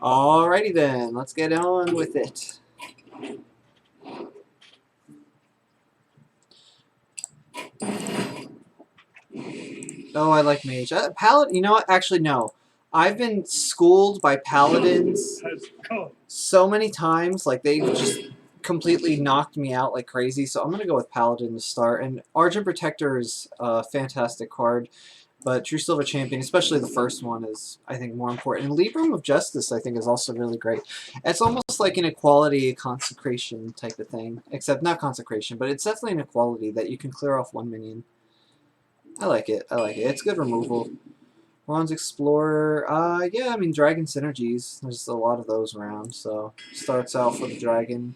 Alrighty then, let's get on with it. Oh, I like mage. Paladin, you know what? Actually, no. I've been schooled by paladins so many times, like they just completely knocked me out like crazy. So I'm gonna go with Paladin to start. And Argent Protector is a fantastic card, but True Silver Champion, especially the first one, is I think more important. And Libram of Justice, I think, is also really great. It's almost like an equality consecration type of thing, except not consecration, but it's definitely an equality that you can clear off one minion. I like it. I like it. It's good removal. Bronze Explorer, yeah, I mean, dragon synergies. There's a lot of those around, so starts out with a dragon.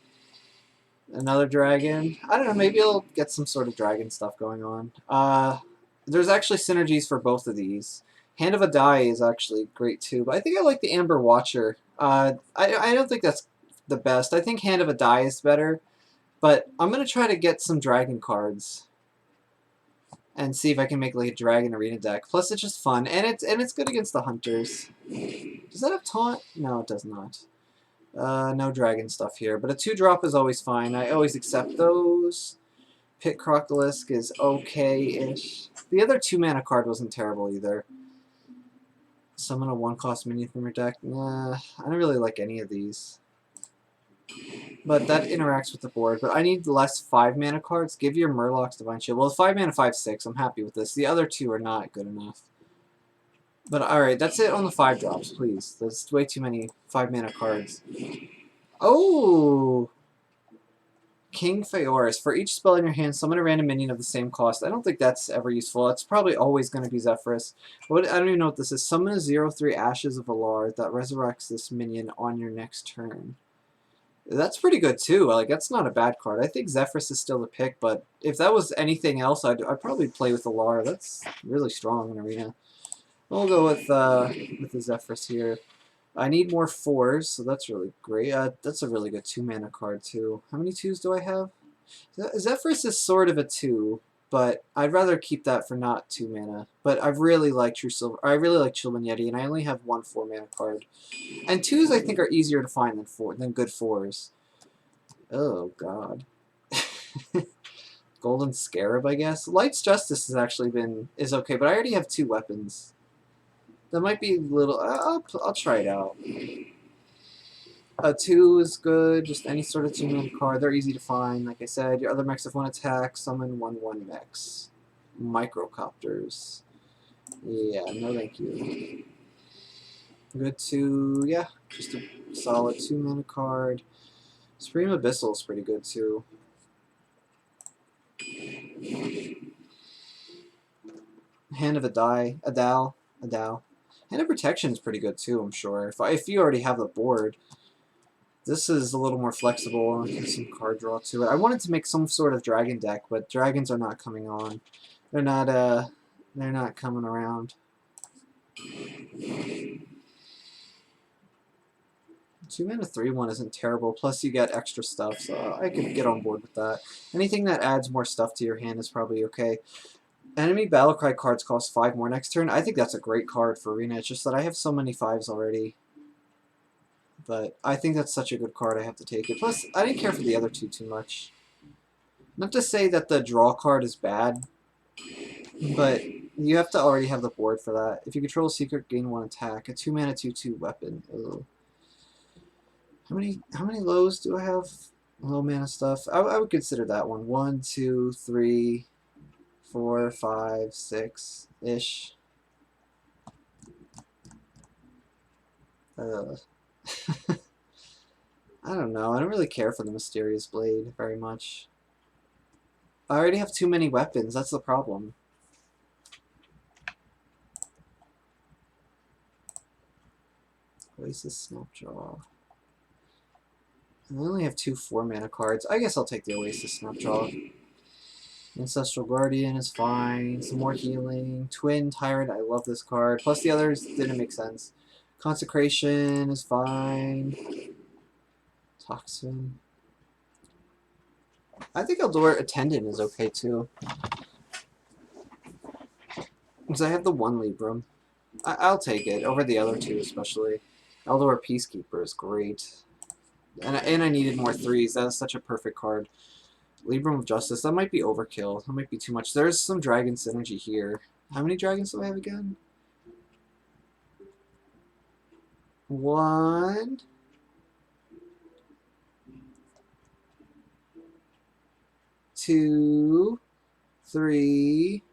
Another dragon. I don't know, maybe I'll get some sort of dragon stuff going on. There's actually synergies for both of these. Hand of a Die is actually great too, but I think I like the Amber Watcher. I don't think that's the best. I think Hand of a Die is better, but I'm going to try to get some dragon cards and see if I can make like a dragon arena deck. Plus, it's just fun, and it's good against the hunters. Does that have taunt? No, it does not. No dragon stuff here, but a 2-drop is always fine. I always accept those. Pit Crocolisk is okay-ish. The other 2-mana card wasn't terrible either. Summon a 1-cost minion from your deck. Nah, I don't really like any of these. But that interacts with the board. But I need less 5-mana cards. Give your Murloc's Divine Shield. Well, 5-mana, 5/6. I'm happy with this. The other 2 are not good enough. But alright, that's it on the 5-drops, please. There's way too many 5-mana cards. Oh! King Feoris. For each spell in your hand, summon a random minion of the same cost. I don't think that's ever useful. It's probably always going to be Zephrys. I don't even know what this is. Summon a 0/3 Ashes of Alar that resurrects this minion on your next turn. That's pretty good too. Like, that's not a bad card. I think Zephrys is still the pick, but if that was anything else, I'd probably play with Alar. That's really strong in Arena. We'll go with the Zephrys here. I need more 4s, so that's really great. That's a really good 2-mana card too. How many 2s do I have? Zephrys is sort of a 2, but I'd rather keep that for not 2 mana. But I really like True Silver. I really like Chillman Yeti, and I only have one 4-mana card. And 2s I think are easier to find than good 4s. Oh god. Golden Scarab, I guess. Light's Justice has actually is okay, but I already have 2 weapons. That might be a little. I'll try it out. A 2 is good. Just any sort of 2-mana card. They're easy to find. Like I said, your other mechs have 1 attack. Summon 1/1 mechs. Microcopters. Yeah, no thank you. Good 2. Yeah, just a solid 2-mana card. Supreme Abyssal is pretty good too. Hand of a Die. Adal. Hand of Protection is pretty good too, I'm sure. If you already have the board. This is a little more flexible. Some card draw to it. I wanted to make some sort of dragon deck, but dragons are not coming on. They're not coming around. 2-mana 3/1 isn't terrible. Plus you get extra stuff, so I could get on board with that. Anything that adds more stuff to your hand is probably okay. Enemy Battlecry cards cost 5 more next turn. I think that's a great card for Arena. It's just that I have so many 5s already. But I think that's such a good card, I have to take it. Plus, I didn't care for the other 2 too much. Not to say that the draw card is bad, but you have to already have the board for that. If you control a secret, gain 1 attack. A 2-mana 2/2 weapon. Ugh. How many lows do I have? Low mana stuff. I would consider that one. 1, 2, 3, 4, 5, 6-ish. I don't know. I don't really care for the Mysterious Blade very much. I already have too many weapons. That's the problem. Oasis Snapjaw. I only have 2 4-mana cards. I guess I'll take the Oasis Snapjaw. Ancestral Guardian is fine. Some more healing. Twin Tyrant. I love this card. Plus the others didn't make sense. Consecration is fine. Toxin. I think Eldor Attendant is okay too. Because I have the 1 Libram. I'll take it over the other 2 especially. Eldor Peacekeeper is great. And I needed more 3s. That is such a perfect card. Libram of Justice. That might be overkill. That might be too much. There's some dragon synergy here. How many dragons do I have again? 1, 2, 3.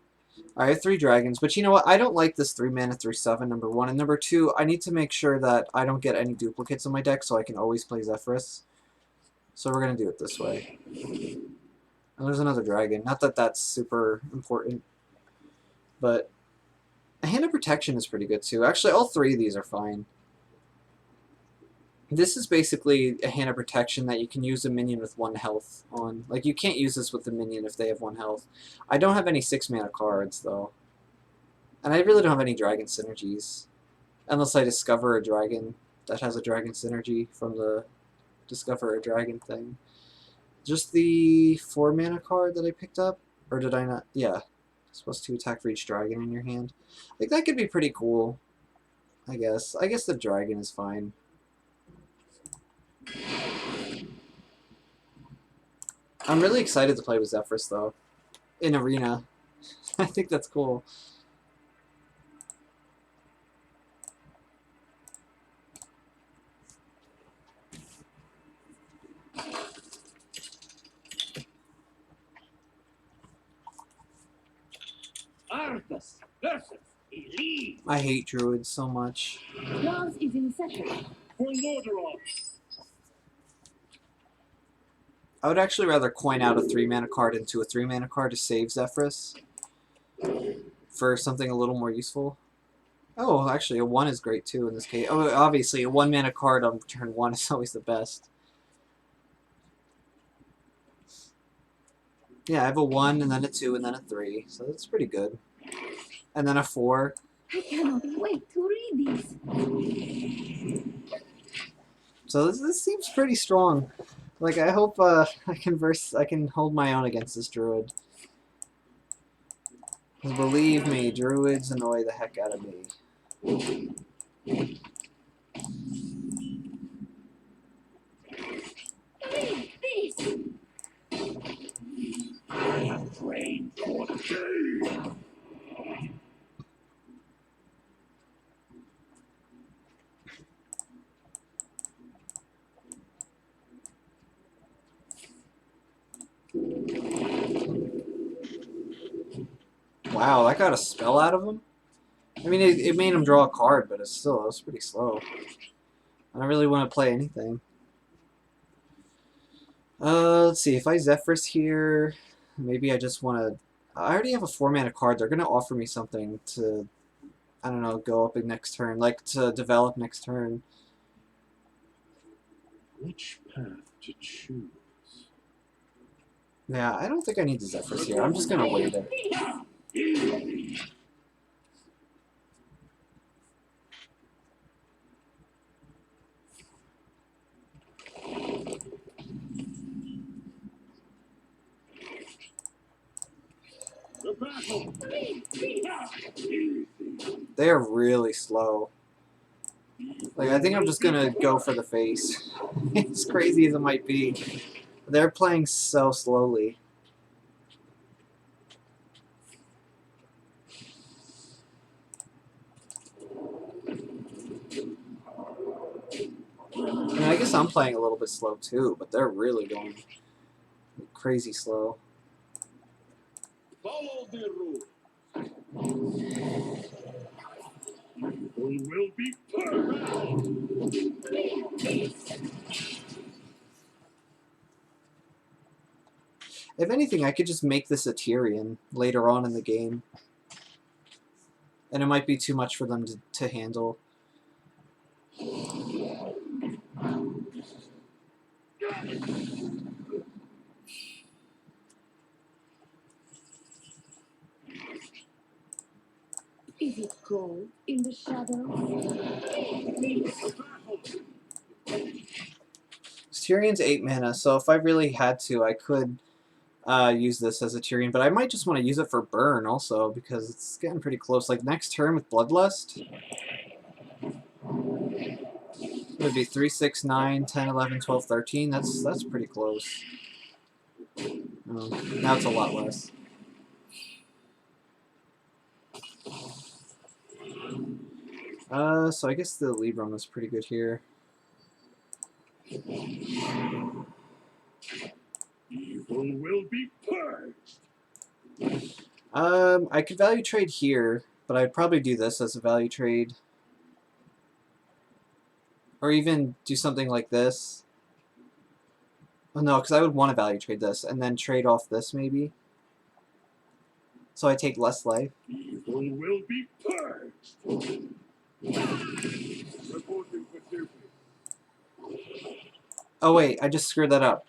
I have 3 dragons, but you know what? I don't like this 3 mana 3/7, number 1. And number 2, I need to make sure that I don't get any duplicates in my deck so I can always play Zephrys. So we're going to do it this way. And there's another dragon. Not that that's super important, but a Hand of Protection is pretty good too. Actually, all 3 of these are fine. This is basically a Hand of Protection that you can use a minion with 1 health on. Like, you can't use this with the minion if they have 1 health. I don't have any 6 mana cards, though. And I really don't have any dragon synergies. Unless I discover a dragon that has a dragon synergy from the Discover a Dragon thing. Just the 4 mana card that I picked up? Or did I not? Yeah. Supposed to attack for each dragon in your hand. Like, that could be pretty cool. I guess. I guess the dragon is fine. I'm really excited to play with Zephrys, though. In Arena. I think that's cool. I hate druids so much. Clause is in session. I would actually rather coin out a 3 mana card into a 3 mana card to save Zephrys for something a little more useful. Oh, actually, a 1 is great too in this case. Oh, obviously, a 1 mana card on turn 1 is always the best. Yeah, I have a 1, and then a 2, and then a 3, so that's pretty good. And then a 4. I cannot wait to read these. So this seems pretty strong. Like, I hope I can hold my own against this druid. Because believe me, druids annoy the heck out of me. Read this. I have trained for the day. Wow, that got a spell out of him? I mean, it made him draw a card, but it was pretty slow. I don't really want to play anything. Let's see, if I Zephrys here, maybe I just want to... I already have a 4 mana card. They're going to offer me something to, I don't know, go up in next turn, like to develop next turn. Which path to choose? Yeah, I don't think I need the Zephrys here. I'm just going to wait it. They are really slow. Like, I think I'm just gonna go for the face. As crazy as it might be. They're playing so slowly. I mean, I guess I'm playing a little bit slow too, but they're really going crazy slow. Follow the rule. We will be If anything, I could just make this a Tyrion later on in the game. And it might be too much for them to handle. Is it cold in the shadows? Tyrion's 8 mana, so if I really had to, I could use this as a Tyrion, but I might just want to use it for burn also, because it's getting pretty close. Like, next turn with Bloodlust? It would be 3, 6, 9, 10, 11, 12, 13. That's pretty close. Oh, now it's a lot less. So I guess the Libram is pretty good here. Evil will be purged. I could value trade here, but I'd probably do this as a value trade. Or even do something like this. Oh no, because I would want to value trade this, and then trade off this maybe. So I take less life. Evil will be purged. Reporting for Zephrys. Oh wait, I just screwed that up.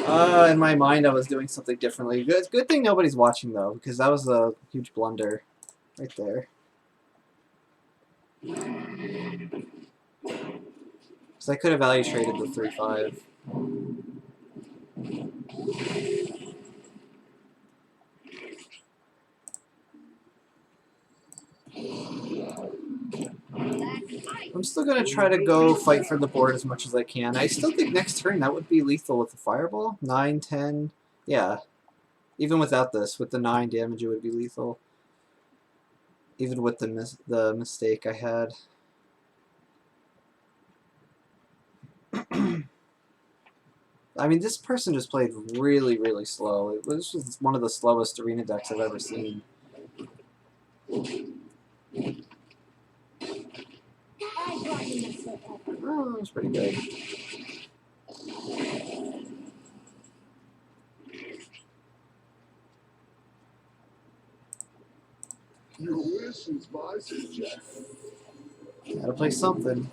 In my mind I was doing something differently. Good thing nobody's watching though, because that was a huge blunder right there. So I could have value traded the 3-5. I'm still going to try to go fight for the board as much as I can. I still think next turn that would be lethal with the fireball. 9, 10. Yeah. Even without this, with the 9 damage, it would be lethal. Even with the mistake I had. I mean, this person just played really, really slow. This was one of the slowest arena decks I've ever seen. Oh, that was pretty good. Your wish is my suggestion. Gotta play something.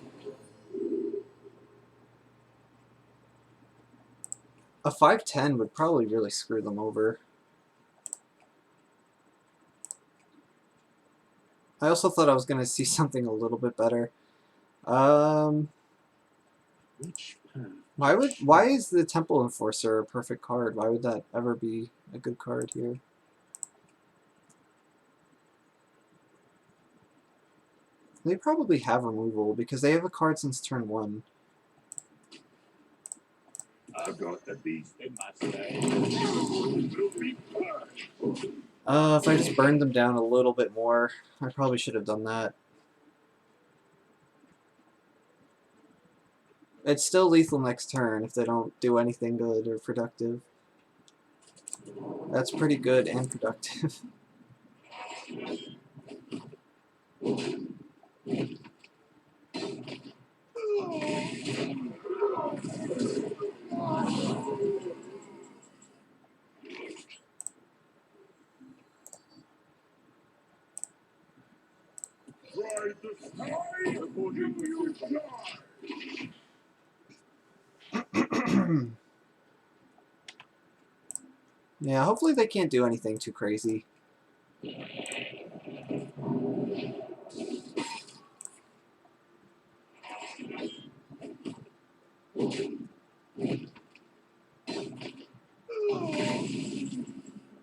A 5-10 would probably really screw them over. I also thought I was going to see something a little bit better. Which path? Why is the Temple Enforcer a perfect card? Why would that ever be a good card here? They probably have removal because they have a card since turn 1. I've got the beast in my state. Will be purged. If I just burned them down a little bit more, I probably should have done that. It's still lethal next turn if they don't do anything good or productive. That's pretty good and productive. Ride the sky according to your star. Yeah, hopefully they can't do anything too crazy.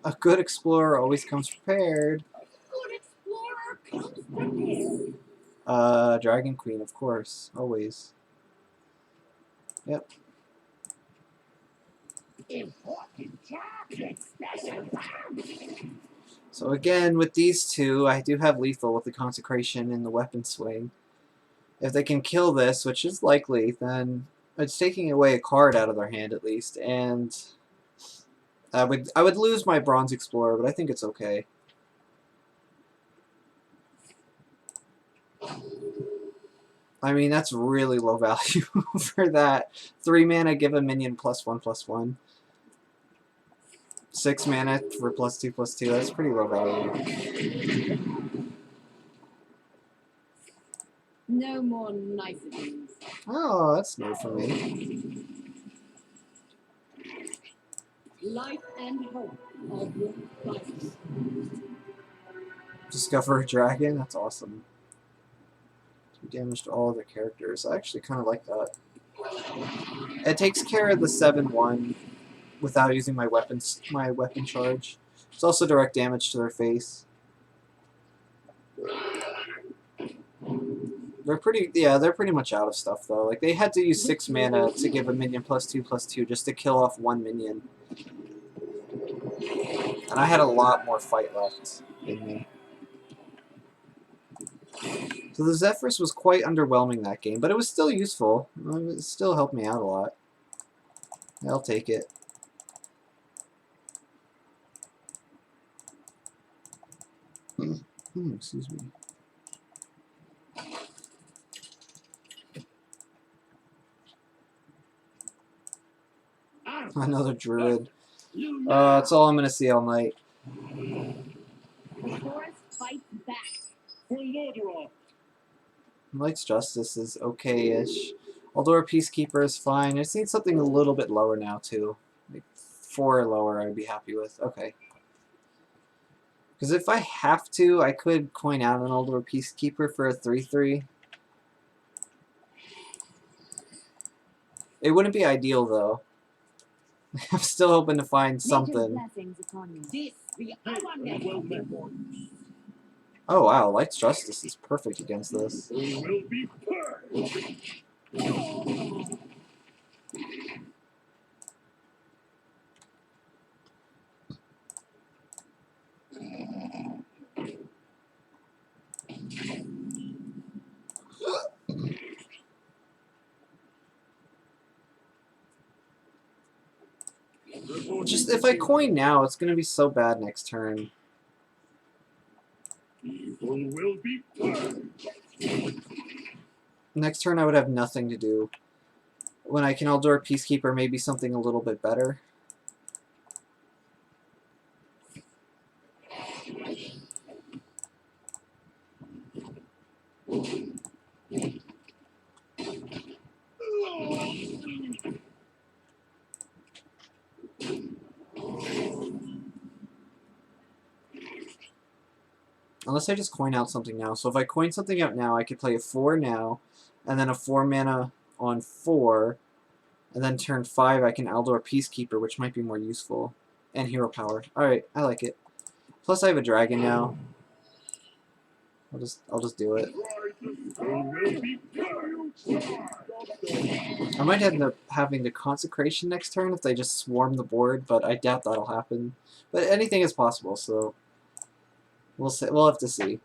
A good explorer always comes prepared. Good explorer comes prepared. Dragon Queen, of course, always. Yep. Important target special. So again, with these two, I do have lethal with the Consecration and the Weapon Swing. If they can kill this, which is likely, then it's taking away a card out of their hand at least, and I would lose my Bronze Explorer, but I think it's okay. I mean, that's really low value for that. 3 mana, give a minion +1/+1. 6 mana for +2/+2. That's pretty low value. No more niceties. Oh, that's new for me. Life and hope of your life. Discover a dragon. That's awesome. 2 damage to all other characters. I actually kind of like that. It takes care of the 7/1 without using my weapon charge. It's also direct damage to their face. They're pretty, yeah, they're pretty much out of stuff though. Like they had to use 6 mana to give a minion +2/+2 just to kill off one minion. And I had a lot more fight left in me. So the Zephrys was quite underwhelming that game, but it was still useful. It still helped me out a lot. I'll take it. Excuse me. Another druid. That's all I'm gonna see all night. The forest fights back. For Lordaeron. Light's Justice is okay-ish. Although Peacekeeper is fine. I just need something a little bit lower now too. Like 4 or lower I'd be happy with. Okay. Because if I have to, I could coin out an Eldor Peacekeeper for a 3/3. It wouldn't be ideal though. I'm still hoping to find something. Blessings upon you. This the Well met. Oh wow, Light's Justice is perfect against this. We will be purged. Just if I coin now, it's gonna be so bad next turn. Evil will be purged. Next turn I would have nothing to do. When I can Eldor Peacekeeper, maybe something a little bit better. Unless I just coin out something now. So if I coin something out now, I could play a 4 now, and then a 4 mana on 4, and then turn 5 I can Eldor Peacekeeper, which might be more useful. And Hero Power. Alright, I like it. Plus I have a dragon now. I'll just do it. I might end up having the Consecration next turn if they just swarm the board, but I doubt that'll happen. But anything is possible, so we'll see. We'll have to see.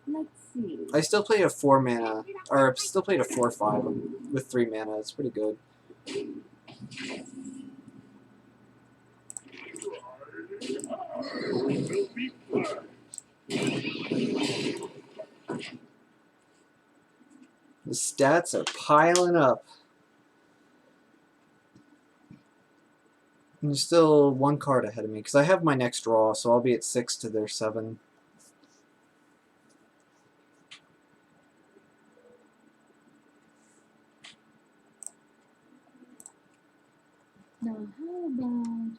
Let's see. I still played a 4 mana, or still played a 4/5 with 3 mana. It's pretty good. The stats are piling up. And there's still 1 card ahead of me, because I have my next draw, so I'll be at 6 to their 7. Now how about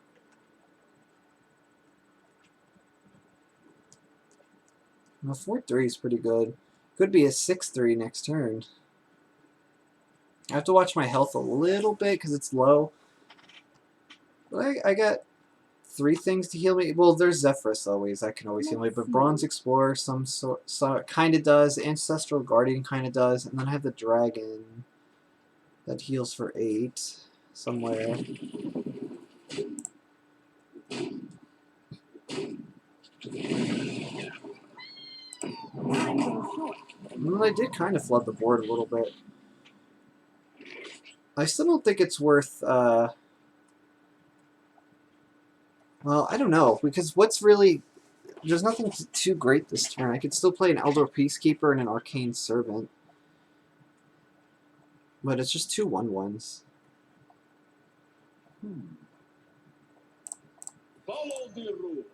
Well, 4/3 is pretty good. Could be a 6/3 next turn. I have to watch my health a little bit because it's low. But I got 3 things to heal me. Well, there's Zephrys always. That can always heal me. But Bronze Explorer some sort kind of does. Ancestral Guardian kind of does. And then I have the Dragon that heals for 8 somewhere. Well, I did kind of flood the board a little bit. I still don't think it's worth, well, I don't know, because what's really, there's nothing too great this turn. I could still play an Eldor Peacekeeper and an Arcane Servant. But it's just 2 1/1s. Follow the rules.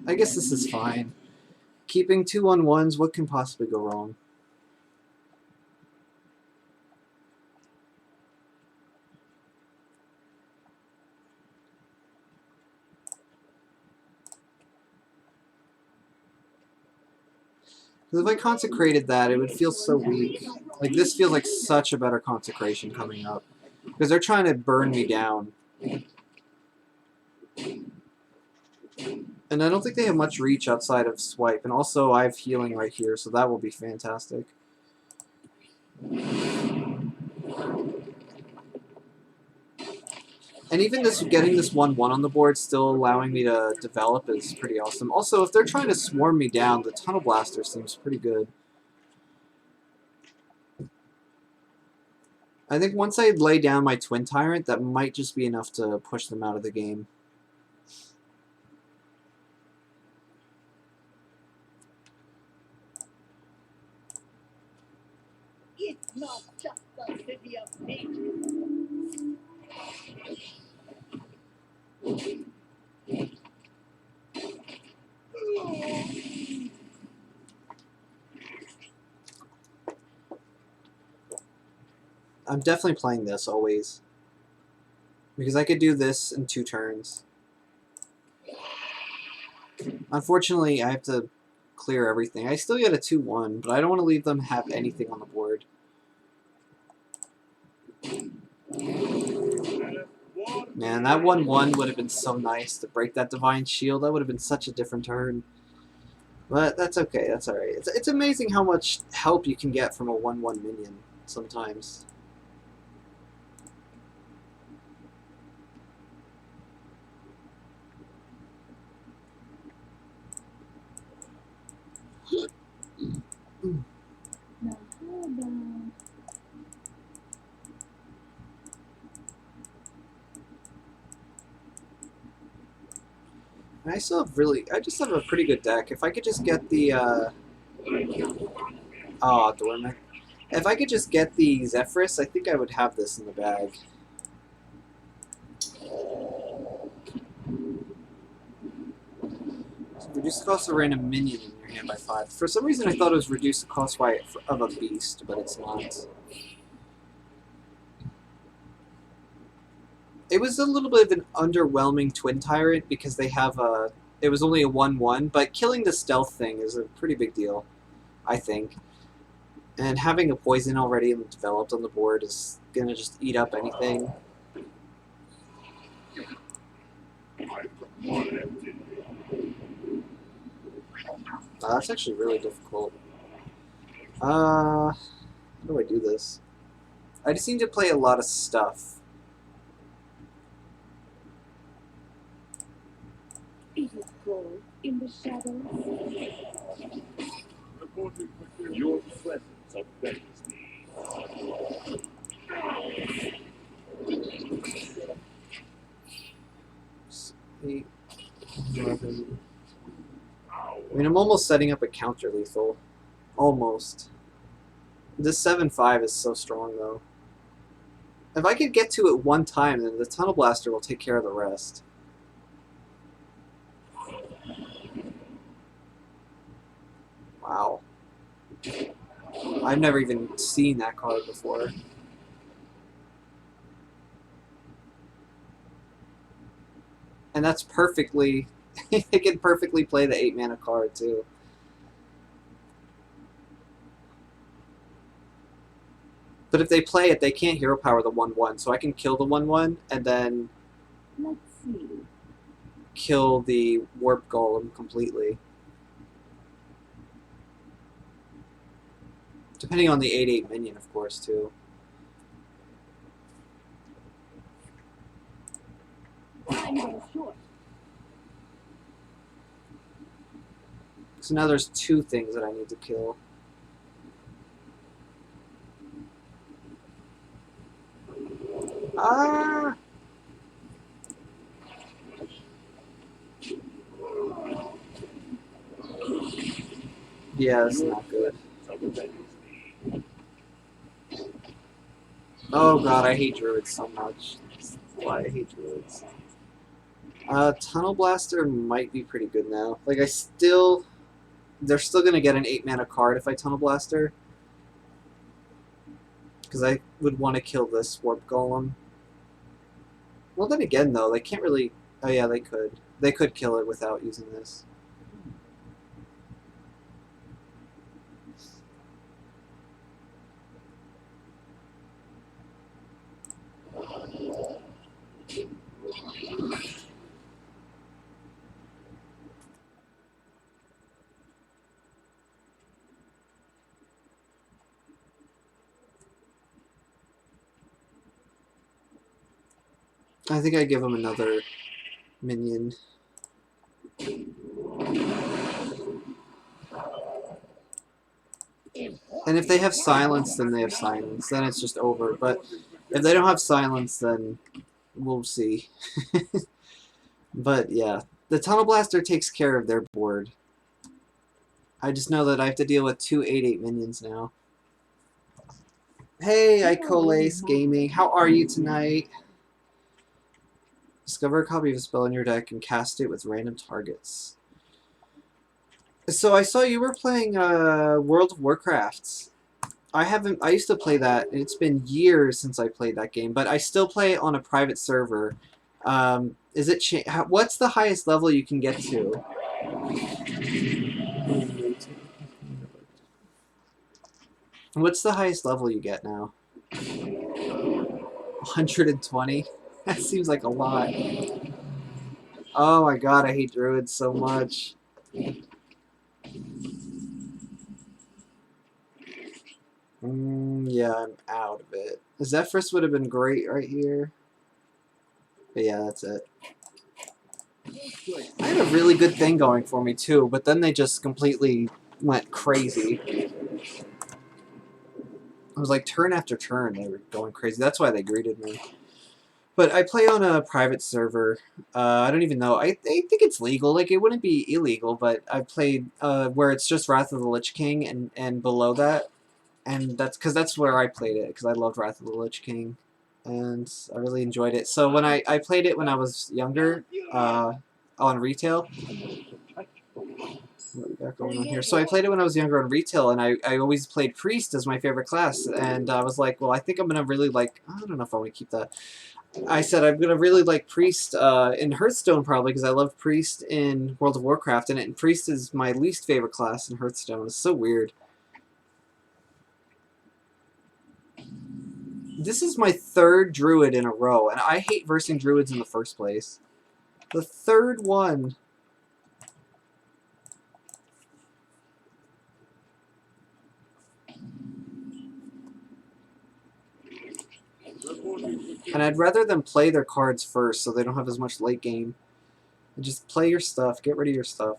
I guess this is fine. Keeping 2 1/1s, what can possibly go wrong? Because if I consecrated that, it would feel so weak. Like, this feels like such a better consecration coming up. Because they're trying to burn me down. And I don't think they have much reach outside of swipe. And also, I have healing right here, so that will be fantastic. And even this, getting this 1-1 on the board, still allowing me to develop is pretty awesome. Also, if they're trying to swarm me down, the Tunnel Blaster seems pretty good. I think once I lay down my Twin Tyrant, that might just be enough to push them out of the game. It's not just the city of nature. I'm definitely playing this always. Because I could do this in 2 turns. Unfortunately, I have to clear everything. I still get a 2-1, but I don't want to leave them have anything on the board. Man, that 1-1 would have been so nice to break that Divine Shield. That would have been such a different turn. But that's okay, that's alright. It's amazing how much help you can get from a 1-1 minion sometimes. Now, how about... And I still have I just have a pretty good deck. If I could just get the, oh, Dormant. If I could just get the Zephrys, I think I would have this in the bag. So reduce the cost of a random minion in your hand by 5. For some reason I thought it was reduce the cost of a beast, but it's not. It was a little bit of an underwhelming Twin Tyrant because they have a... It was only a 1-1, but killing the stealth thing is a pretty big deal, I think. And having a poison already developed on the board is going to just eat up anything. That's actually really difficult. How do I do this? I just need to play a lot of stuff. It is cold in the shadows. Your presence obeys me. 8, 11. I mean, I'm almost setting up a counter lethal. Almost. This 7-5 is so strong, though. If I could get to it one time, then the Tunnel Blaster will take care of the rest. Wow. I've never even seen that card before. And that's perfectly... it can perfectly play the 8-mana card, too. But if they play it, they can't hero power the 1-1, so I can kill the 1-1 and then Let's see. kill the Warp Golem completely. Depending on the 8/8 minion, of course, too. I'm going short. So now there's 2 things that I need to kill. Ah! Yeah, that's not good. Oh god, I hate druids so much. That's why I hate druids. Tunnel Blaster might be pretty good now. Like, they're still gonna get an 8-mana card if I Tunnel Blaster. Because I would want to kill this Warp Golem. Well, then again, though, they can't really... Oh yeah, they could. They could kill it without using this. I think I give him another minion. And if they have silence, then they have silence. Then it's just over. But if they don't have silence, then we'll see. But yeah, the Tunnel Blaster takes care of their board. I just know that I have to deal with 2 8/8 minions now. Hey, Icolace Gaming, how are you tonight? Discover a copy of a spell in your deck and cast it with random targets. So I saw you were playing World of Warcraft. I used to play that, and it's been years since I played that game, but I still play it on a private server. Is it what's the highest level you can get to? What's the highest level you get now? 120? That seems like a lot. Oh my god, I hate druids so much. Yeah, I'm out of it. Zephrys would have been great right here. But yeah, that's it. I had a really good thing going for me too, but then they just completely went crazy. It was like turn after turn they were going crazy. That's why they greeted me. But I play on a private server. I don't even know. I think it's legal. Like, it wouldn't be illegal, but I played where it's just Wrath of the Lich King and below that. And that's because that's where I played it, because I loved Wrath of the Lich King. And I really enjoyed it. So when I played it when I was younger, on retail. What we got going on here? So I played it when I was younger on retail, and I always played Priest as my favorite class. And I was like, well, I think I'm going to really like... I don't know if I want to keep that. I said I'm going to really like Priest in Hearthstone probably, because I love Priest in World of Warcraft, and Priest is my least favorite class in Hearthstone. It's so weird. This is my third Druid in a row, and I hate versing Druids in the first place. The third one. And I'd rather them play their cards first so they don't have as much late game. And just play your stuff. Get rid of your stuff.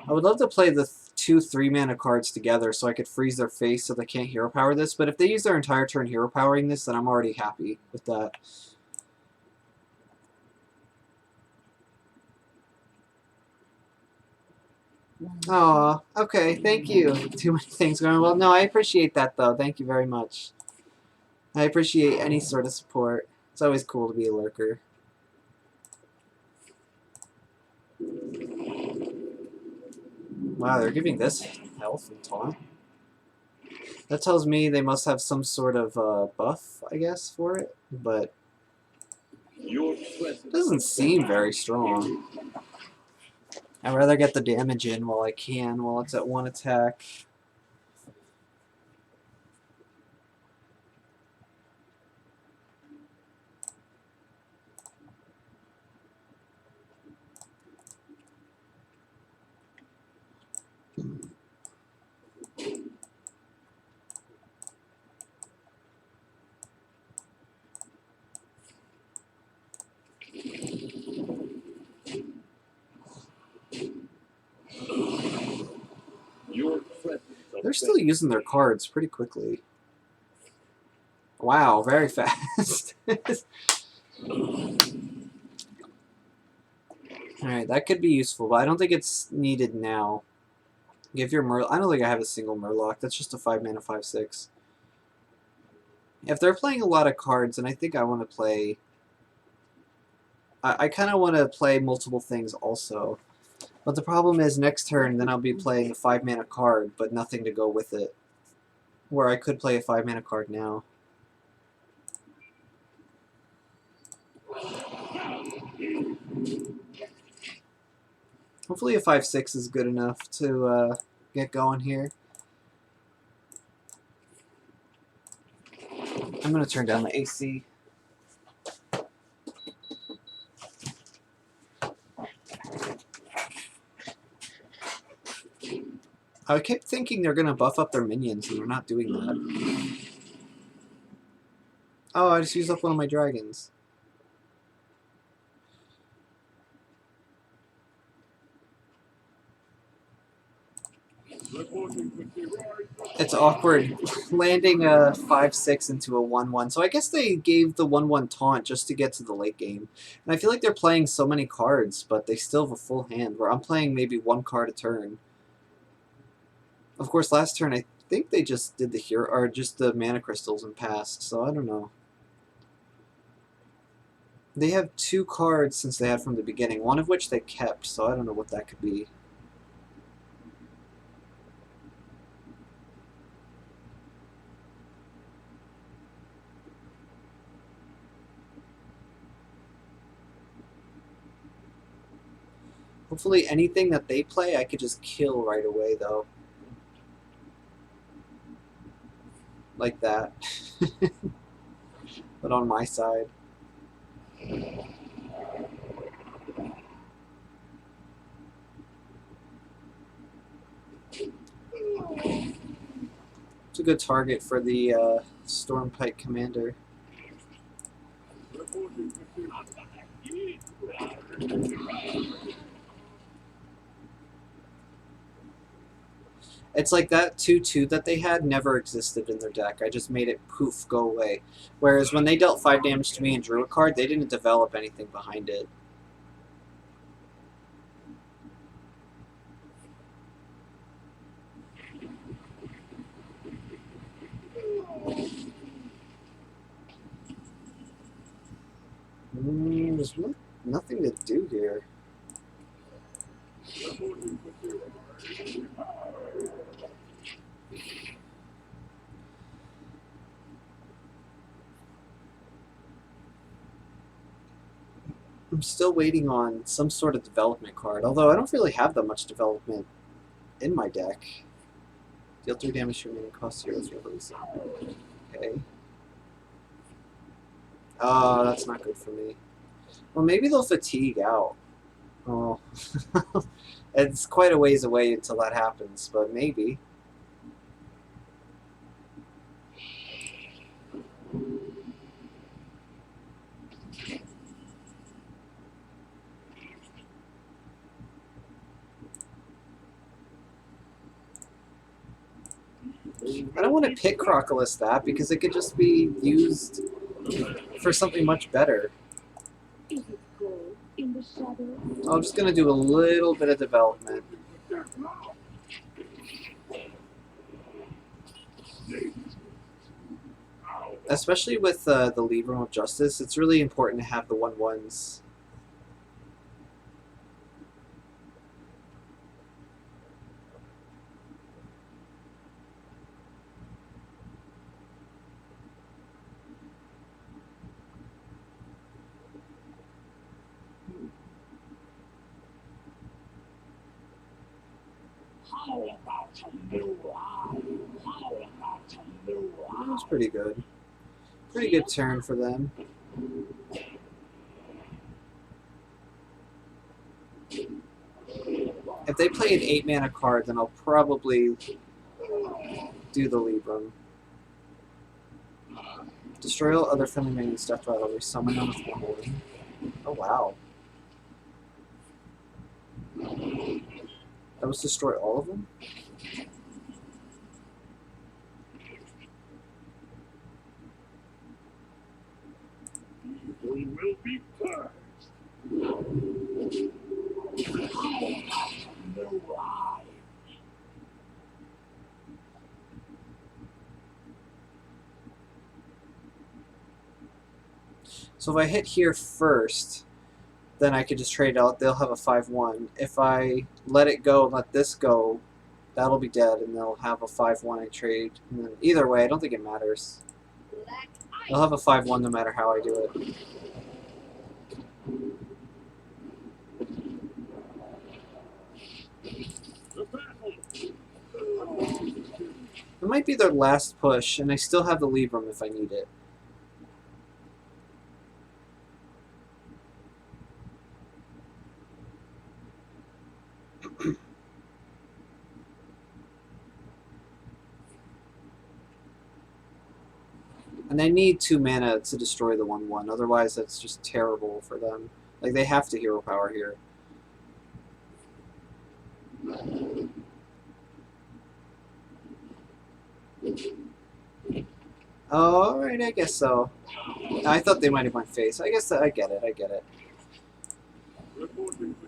I would love to play the 2 3-mana cards together so I could freeze their face so they can't hero power this, but if they use their entire turn hero powering this, then I'm already happy with that. Aw, okay, thank you. Too many things going well. No, I appreciate that, though. Thank you very much. I appreciate any sort of support. It's always cool to be a lurker. Wow, they're giving this health and taunt. That tells me they must have some sort of buff, I guess, for it, but it doesn't seem very strong. I'd rather get the damage in while I can, while it's at 1 attack. They're still using their cards pretty quickly. Wow, very fast. Alright, that could be useful, but I don't think it's needed now. Give your Murloc. I don't think I have a single Murloc. That's just a 5-mana 5/6. If they're playing a lot of cards, then I think I want to play... I kind of want to play multiple things also. But the problem is, next turn, then I'll be playing a 5-mana card, but nothing to go with it. Where I could play a 5-mana card now. Hopefully a 5/6 is good enough to get going here. I'm going to turn down the AC. I kept thinking they're gonna buff up their minions, and they're not doing that. Oh, I just used up one of my dragons. It's awkward landing a 5/6 into a 1/1. So I guess they gave the 1/1 taunt just to get to the late game. And I feel like they're playing so many cards, but they still have a full hand, where I'm playing maybe one card a turn. Of course, last turn I think they just did the hero, or just the mana crystals and passed, so I don't know. They have 2 cards since they had from the beginning, one of which they kept, so I don't know what that could be. Hopefully anything that they play I could just kill right away, though. Like that. But on my side. It's a good target for the Stormpike Commander. It's like that 2/2 that they had never existed in their deck. I just made it poof, go away. Whereas when they dealt 5 damage to me and drew a card, they didn't develop anything behind it. There's nothing to do here. I'm still waiting on some sort of development card, although I don't really have that much development in my deck. Deal 3 damage to remaining cost 0 release. Okay. Oh, that's not good for me. Well, maybe they'll fatigue out. Oh. It's quite a ways away until that happens, but maybe. I don't want to pick Crocalus that, because it could just be used for something much better. Is it cold in the shadows? I'm just going to do a little bit of development. Especially with the Libram of Justice, it's really important to have the 1/1s. That was pretty good. Pretty good turn for them. If they play an 8-mana card, then I'll probably do the Libram. Destroy all other friendly minions, death rattle, resummon them with 1/1. Oh wow. That was destroy all of them? We will be purged. No eye. So if I hit here first, then I could just trade out. They'll have a 5/1. If I let it go and let this go, that'll be dead, and they'll have a 5/1 I trade. And then either way, I don't think it matters. Black They'll have a 5/1 no matter how I do it. It might be their last push, and I still have the Libram if I need it. And they need 2 mana to destroy the 1/1. Otherwise, that's just terrible for them. Like, they have to hero power here. Oh, alright, I guess so. I thought they might have went face. I guess I get it, I get it. Reporting for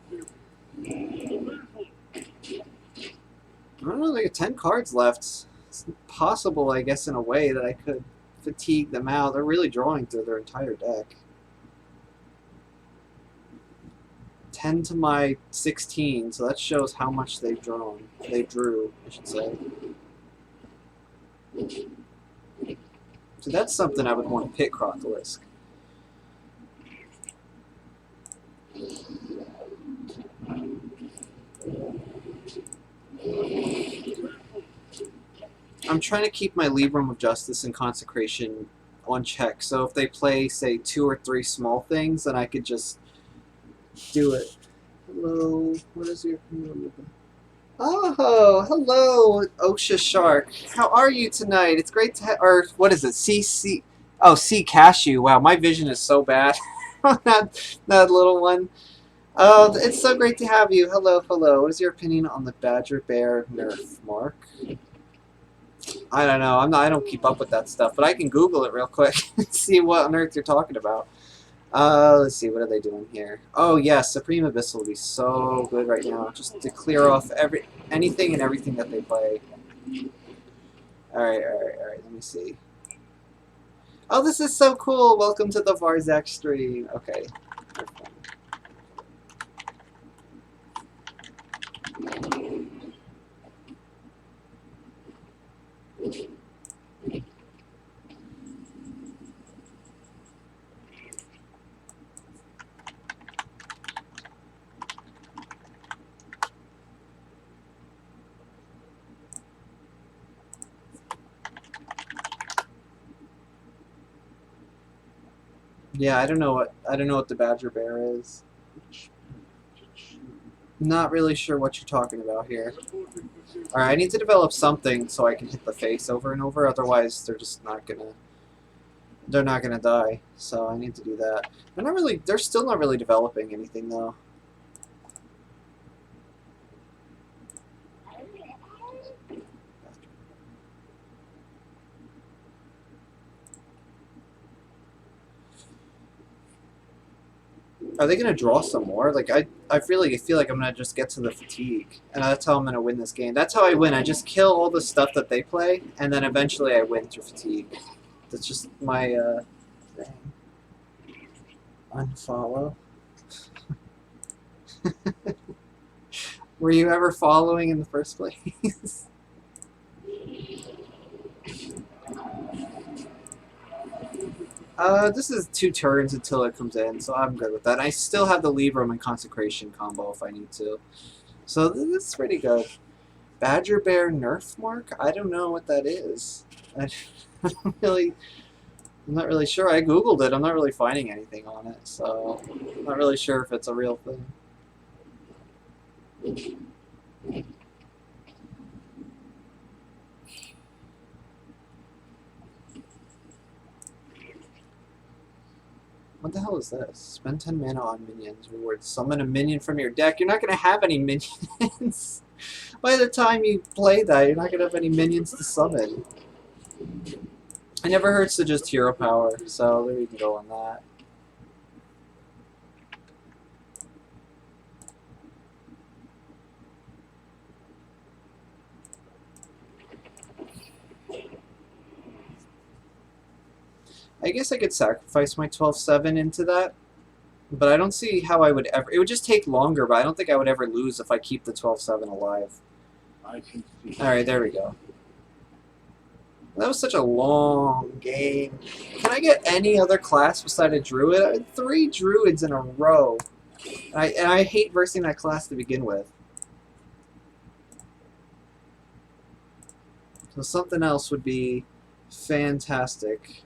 I don't know, they got 10 cards left. It's possible, I guess, in a way that I could fatigue them out. They're really drawing through their entire deck. 10 to my 16, so that shows how much they've drawn. They drew, I should say. So that's something I would want to pit Crocolisk. I'm trying to keep my Libram of Justice and Consecration on check, so if they play, say, 2 or 3 small things, then I could just do it. Hello, what is your... Oh, hello, Osha Shark. How are you tonight? It's great to have... Or, what is it, CC... Oh, C Cashew. Wow, my vision is so bad. that little one. Oh, it's so great to have you. Hello, hello. What is your opinion on the Badger Bear nerf, Mark? I don't know. I don't keep up with that stuff, but I can Google it real quick and see what on earth you're talking about. Let's see. What are they doing here? Oh, yes. Supreme Abyssal would be so good right now. Just to clear off anything and everything that they play. Alright. Let me see. Oh, this is so cool. Welcome to the Varzak stream. Okay. Yeah, I don't know what the Badger Bear is. Not really sure what you're talking about here. Alright, I need to develop something so I can hit the face over and over, otherwise they're just not gonna... They're not gonna die, so I need to do that. They're still not really developing anything, though. Are they going to draw some more? Like, I really feel like I'm going to just get to the fatigue. And that's how I'm going to win this game. That's how I win. I just kill all the stuff that they play, and then eventually I win through fatigue. That's just my, thing. Unfollow. Were you ever following in the first place? This is 2 turns until it comes in, so I'm good with that. I still have the Libram and Consecration combo if I need to. So this is pretty good. Badger Bear Nerf Mark? I don't know what that is. I'm not really sure. I googled it. I'm not really finding anything on it, so I'm not really sure if it's a real thing. What the hell is this? Spend 10 mana on minions. Reward. Summon a minion from your deck. You're not going to have any minions. By the time you play that, you're not going to have any minions to summon. It never hurts to just hero power, so there you can go on that. I guess I could sacrifice my 12/7 into that, but I don't see how I would ever... It would just take longer, but I don't think I would ever lose if I keep the 12/7 alive. Alright, there we go. That was such a long game. Can I get any other class beside a druid? I had 3 druids in a row. And I hate versing that class to begin with. So something else would be fantastic.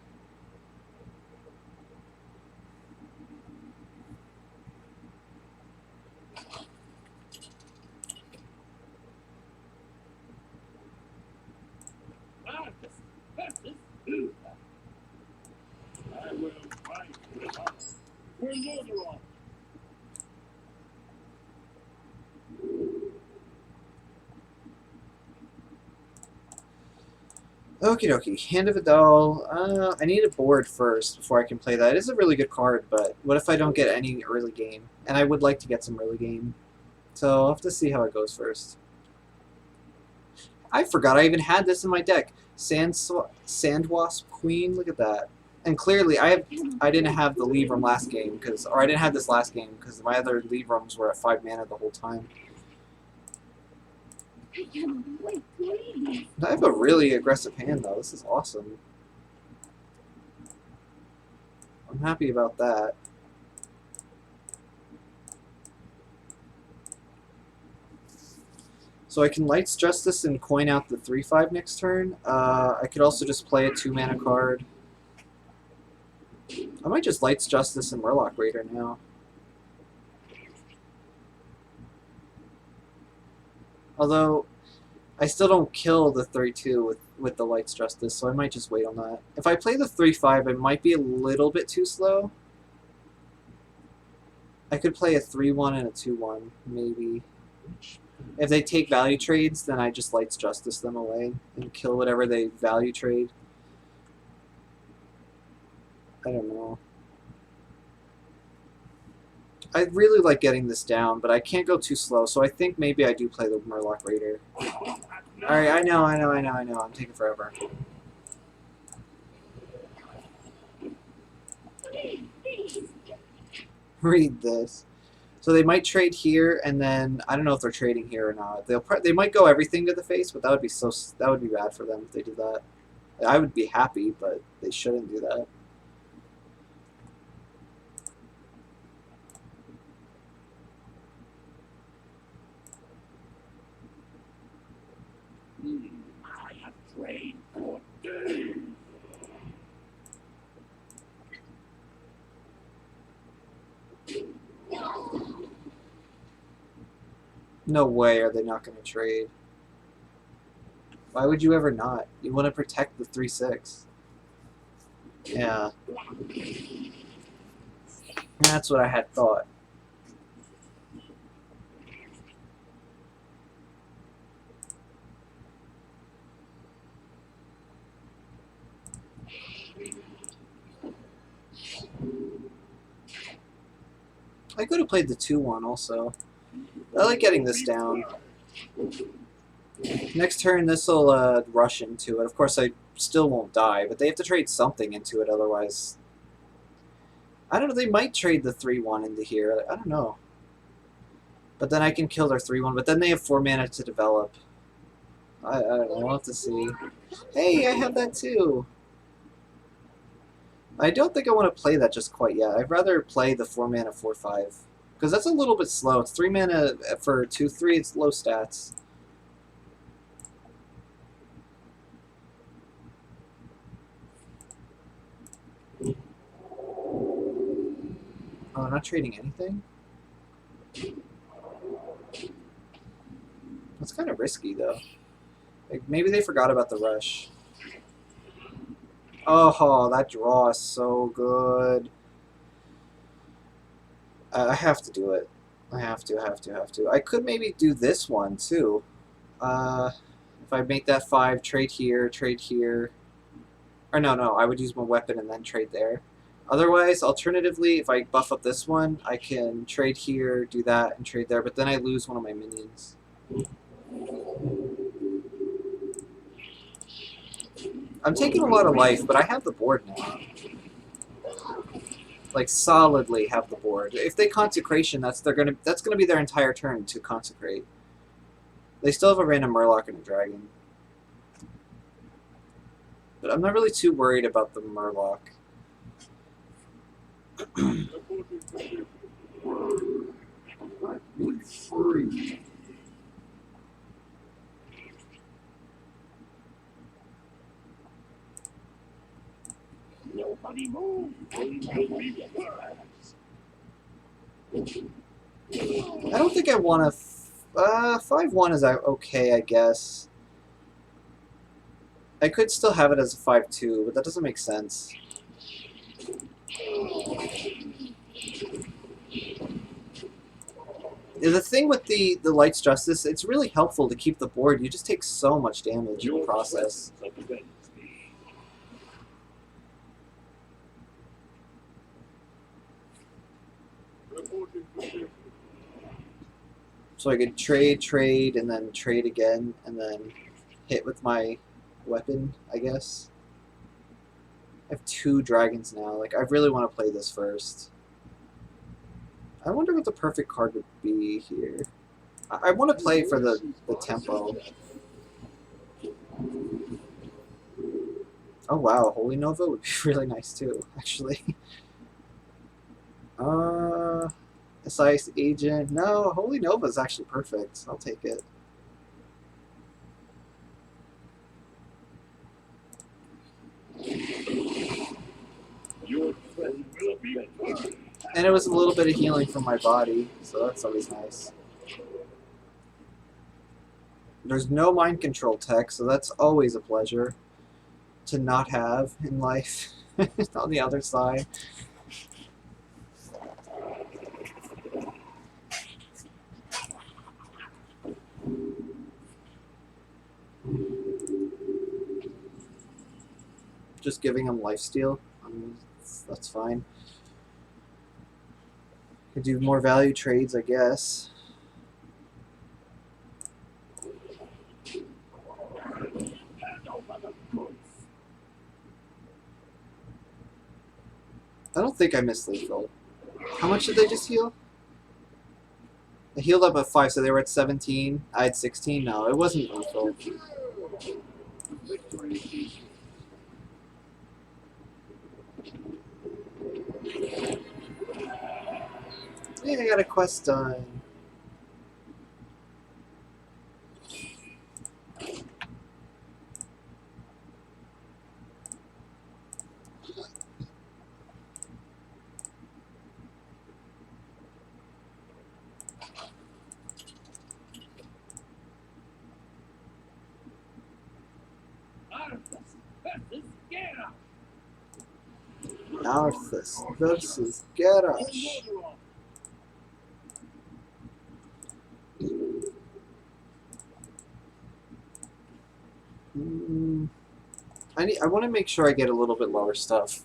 Okie dokie. Hand of a Doll. I need a board first before I can play that. It is a really good card, but what if I don't get any early game? And I would like to get some early game. So I'll have to see how it goes first. I forgot I even had this in my deck. Sandwasp Queen. Look at that. And clearly, I didn't have the Libram last game or I didn't have this last game because my other Librams were at 5 mana the whole time. I cannot wait to read these. I have a really aggressive hand though. This is awesome. I'm happy about that. So I can Lights Justice and coin out the 3/5 next turn. I could also just play a 2 mana card. I might just Lights Justice and Murloc Raider now. Although, I still don't kill the 3/2 with the Lights Justice, so I might just wait on that. If I play the 3/5, it might be a little bit too slow. I could play a 3/1 and a 2/1, maybe. If they take value trades, then I just Lights Justice them away and kill whatever they value trade. I don't know. I really like getting this down, but I can't go too slow, so I think maybe I do play the Murloc Raider. Alright, I know. I'm taking forever. Read this. So they might trade here, and then I don't know if they're trading here or not. They might go everything to the face, but that would be bad for them if they did that. I would be happy, but they shouldn't do that. I have trained for days. No way are they not going to trade. Why would you ever not? You want to protect the 3/6. Yeah. That's what I had thought. I could have played the 2/1 also. I like getting this down. Next turn, this will rush into it. Of course, I still won't die, but they have to trade something into it, otherwise... I don't know, they might trade the 3/1 into here. I don't know. But then I can kill their 3/1, but then they have 4 mana to develop. I don't know, we'll have to see. Hey, I have that too! I don't think I want to play that just quite yet. I'd rather play the 4 mana 4/5. Because that's a little bit slow. It's 3 mana for 2/3, it's low stats. Oh, I'm not trading anything? That's kind of risky, though. Like, maybe they forgot about the rush. Oh, that draw is so good. I have to do it. I have to. I could maybe do this one, too. If I make that 5, trade here. Or no, I would use my weapon and then trade there. Otherwise, alternatively, if I buff up this one, I can trade here, do that, and trade there, but then I lose one of my minions. I'm taking a lot of life, but I have the board now. Like, solidly have the board. If they Consecration, that's gonna be their entire turn to Consecrate. They still have a random Murloc and a Dragon. But I'm not really too worried about the Murloc. Nobody move. They will be worse. I don't think I want to... 5/1 is okay, I guess. I could still have it as a 5/2, but that doesn't make sense. The thing with the Lights Justice, it's really helpful to keep the board. You just take so much damage in the process. So I could trade, and then trade again, and then hit with my weapon, I guess. I have 2 dragons now. Like, I really want to play this first. I wonder what the perfect card would be here. I want to play for the tempo. Oh wow, Holy Nova would be really nice too, actually. SIS Agent. No, Holy Nova is actually perfect. I'll take it. Your friend will be fine. And it was a little bit of healing from my body, so that's always nice. There's no mind control tech, so that's always a pleasure to not have in life. On the other side. Just giving him lifesteal. That's fine. Could do more value trades, I guess. I don't think I missed lethal. How much did they just heal? I healed up at 5, so they were at 17. I had 16. No, it wasn't lethal. Yeah, I got a quest done. Arthas versus Garrosh. I want to make sure I get a little bit lower stuff.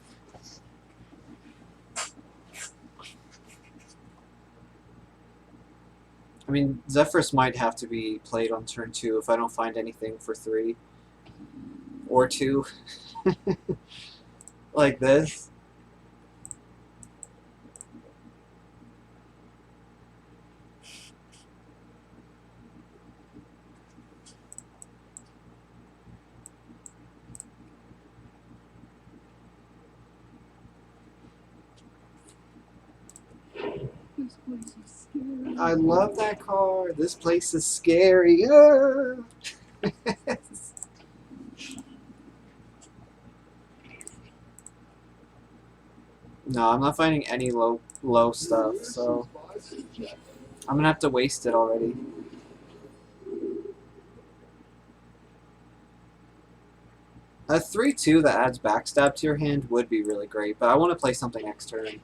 I mean, Zephrys might have to be played on turn 2 if I don't find anything for 3. Or 2. Like this. This place is scary. I love that card. This place is scary. No, I'm not finding any low stuff, so I'm gonna have to waste it already. A 3/2 that adds backstab to your hand would be really great, but I want to play something next turn.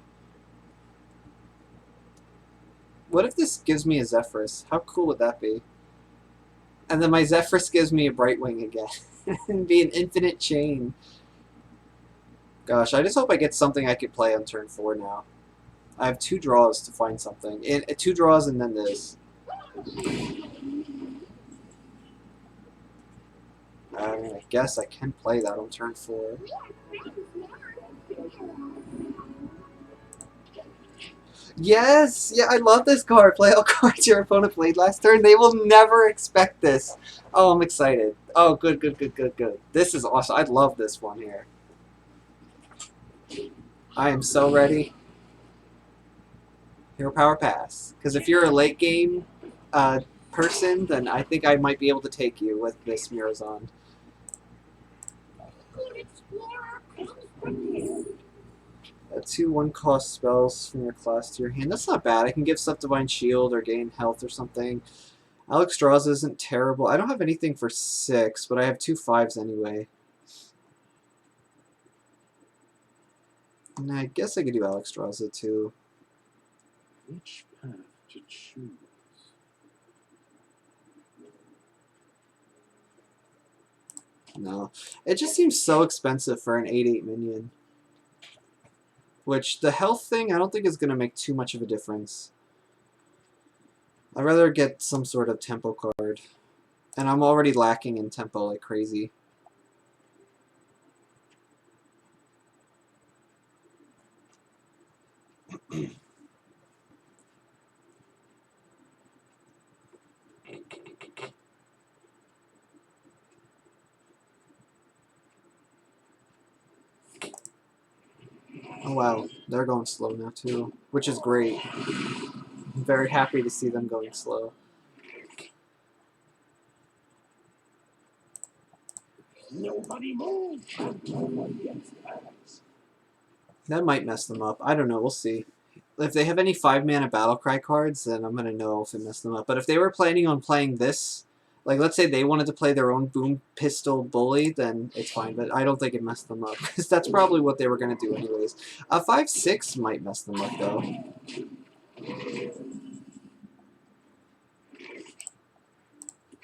What if this gives me a Zephrys? How cool would that be? And then my Zephrys gives me a Brightwing again. And be an infinite chain. Gosh, I just hope I get something I could play on turn 4 now. I have 2 draws to find something. 2 draws and then this. I mean, I guess I can play that on turn 4. Yes! Yeah, I love this card. Play all cards your opponent played last turn. They will never expect this. Oh, I'm excited. Oh, good. This is awesome. I love this one here. I am so ready. Hero Power Pass. Because if you're a late game person, then I think I might be able to take you with this Mirazond. Good explorer comes from here. 2 1-cost spells from your class to your hand. That's not bad. I can give stuff Divine Shield or gain health or something. Alex Draws isn't terrible. I don't have anything for 6, but I have 2 5s anyway. And I guess I could do Alex Draws too. Which path to choose? No. It just seems so expensive for an 8/8 minion. Which, the health thing, I don't think is going to make too much of a difference. I'd rather get some sort of tempo card. And I'm already lacking in tempo like crazy. Oh wow, they're going slow now too, which is great. I'm very happy to see them going slow. Nobody move until one gets past. That might mess them up. I don't know. We'll see. If they have any 5-mana Battlecry cards, then I'm going to know if it messed them up. But if they were planning on playing this, like let's say they wanted to play their own Boom Pistol Bully, then it's fine. But I don't think it messed them up, because that's probably what they were going to do anyways. A 5/6 might mess them up, though.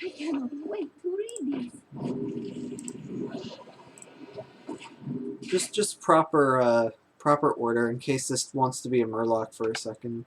I cannot wait to read these. Just proper proper order in case this wants to be a Murloc for a second.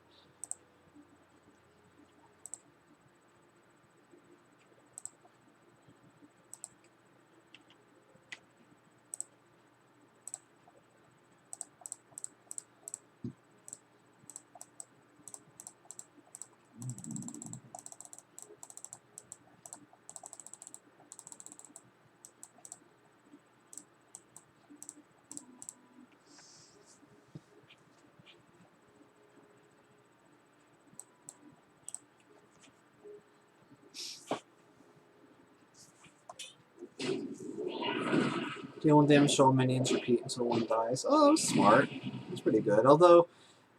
Deal 1 damage to all minions, repeat until one dies. Oh, that was smart. That's pretty good. Although,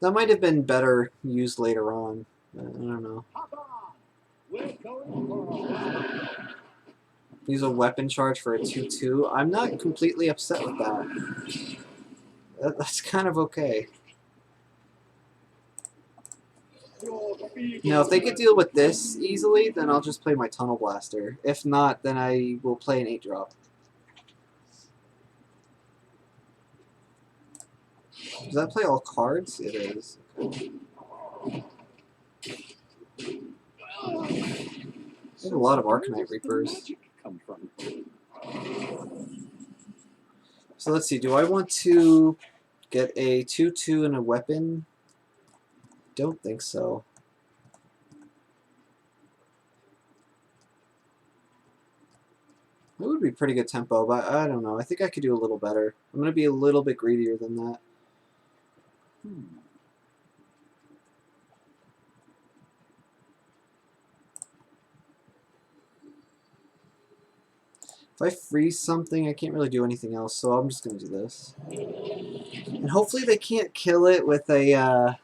that might have been better used later on. I don't know. Hop on! We're going for a Use a weapon charge for a 2/2. I'm not completely upset with that. That's kind of okay. Now, if they could deal with this easily, then I'll just play my Tunnel Blaster. If not, then I will play an 8-drop. Does that play all cards? It is. Okay. There's a lot of Arcanite Reapers. So let's see, do I want to get a 2/2 and a weapon? Don't think so. It would be pretty good tempo, but I don't know. I think I could do a little better. I'm going to be a little bit greedier than that. If I freeze something, I can't really do anything else, so I'm just going to do this. And hopefully they can't kill it with a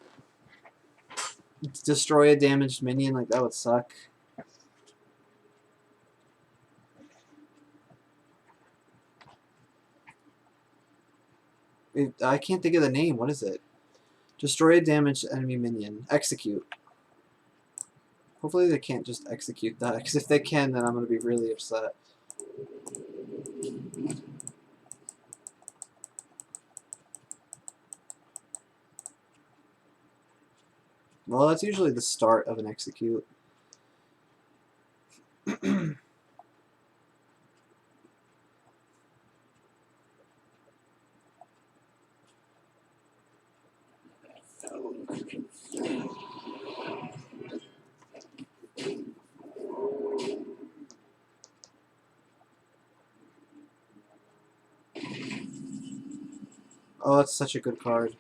destroy a damaged minion. Like, that would suck. I can't think of the name. What is it? Destroy a damaged enemy minion. Execute. Hopefully they can't just execute that, because if they can, then I'm going to be really upset. Well, that's usually the start of an execute. Oh, it's such a good card.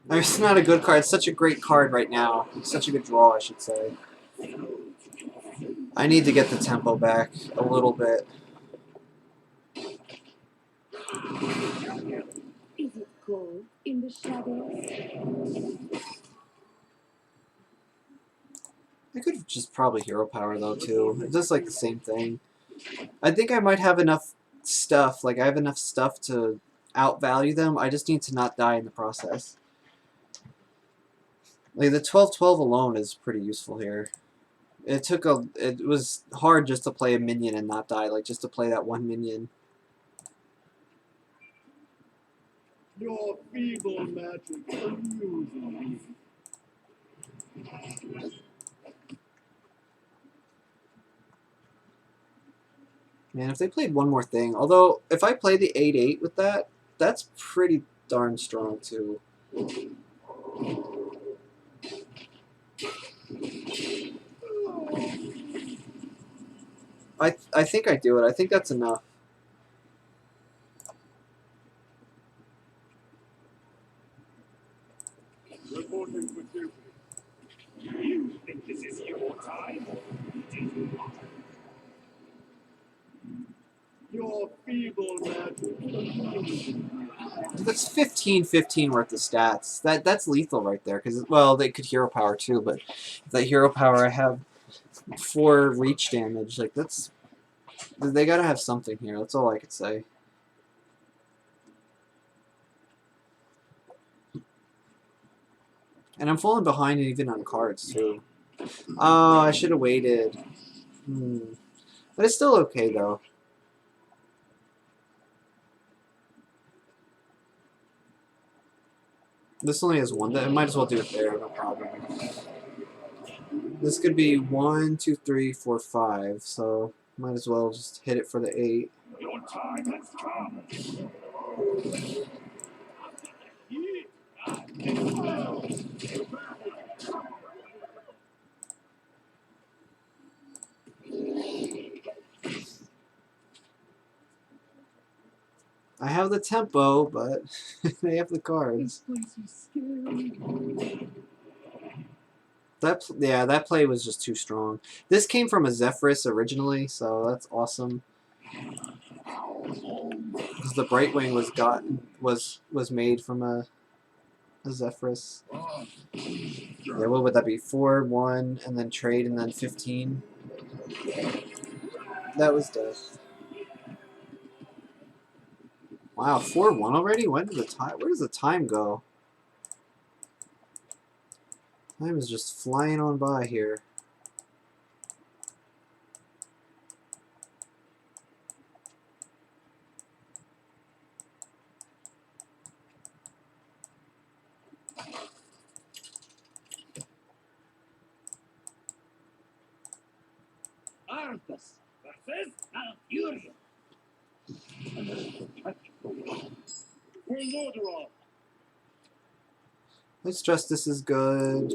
I mean, it's not a good card, it's such a great card right now. It's such a good draw, I should say. I need to get the tempo back a little bit. Is it cold in the shadows? I could just probably hero power though too. It's just like the same thing. I think I might have enough stuff, like I have enough stuff to outvalue them. I just need to not die in the process. Like the 12/12 alone is pretty useful here. It was hard just to play a minion and not die, like just to play that one minion. Your feeble magic amuses me. Man, if they played one more thing, although if I play the 8/8 with that, that's pretty darn strong too. I think I do it. I think that's enough. Reporting for Zephrys. You think this is your time? It is not. Your feeble magic. That's 15/15 worth of stats. That's lethal right there. Because well, they could hero power too, but if that hero power, I have 4 reach damage. Like that's they gotta have something here. That's all I could say. And I'm falling behind even on cards too. Oh, I should have waited. But it's still okay though. This only has one. I might as well do it there. No problem. This could be 1, 2, 3, 4, 5. So might as well just hit it for the 8. Your time has come. I have the tempo, but they have the cards. This place is scary. That play was just too strong. This came from a Zephrys originally, so that's awesome. Because the Brightwing was made from a Zephrys. Yeah, what would that be? 4, 1, and then trade, and then 15. That was death. Wow, 4-1 already? Where does the time go? Time is just flying on by here. Arthas versus Alfuria. For Lordaeron. Let's trust this is good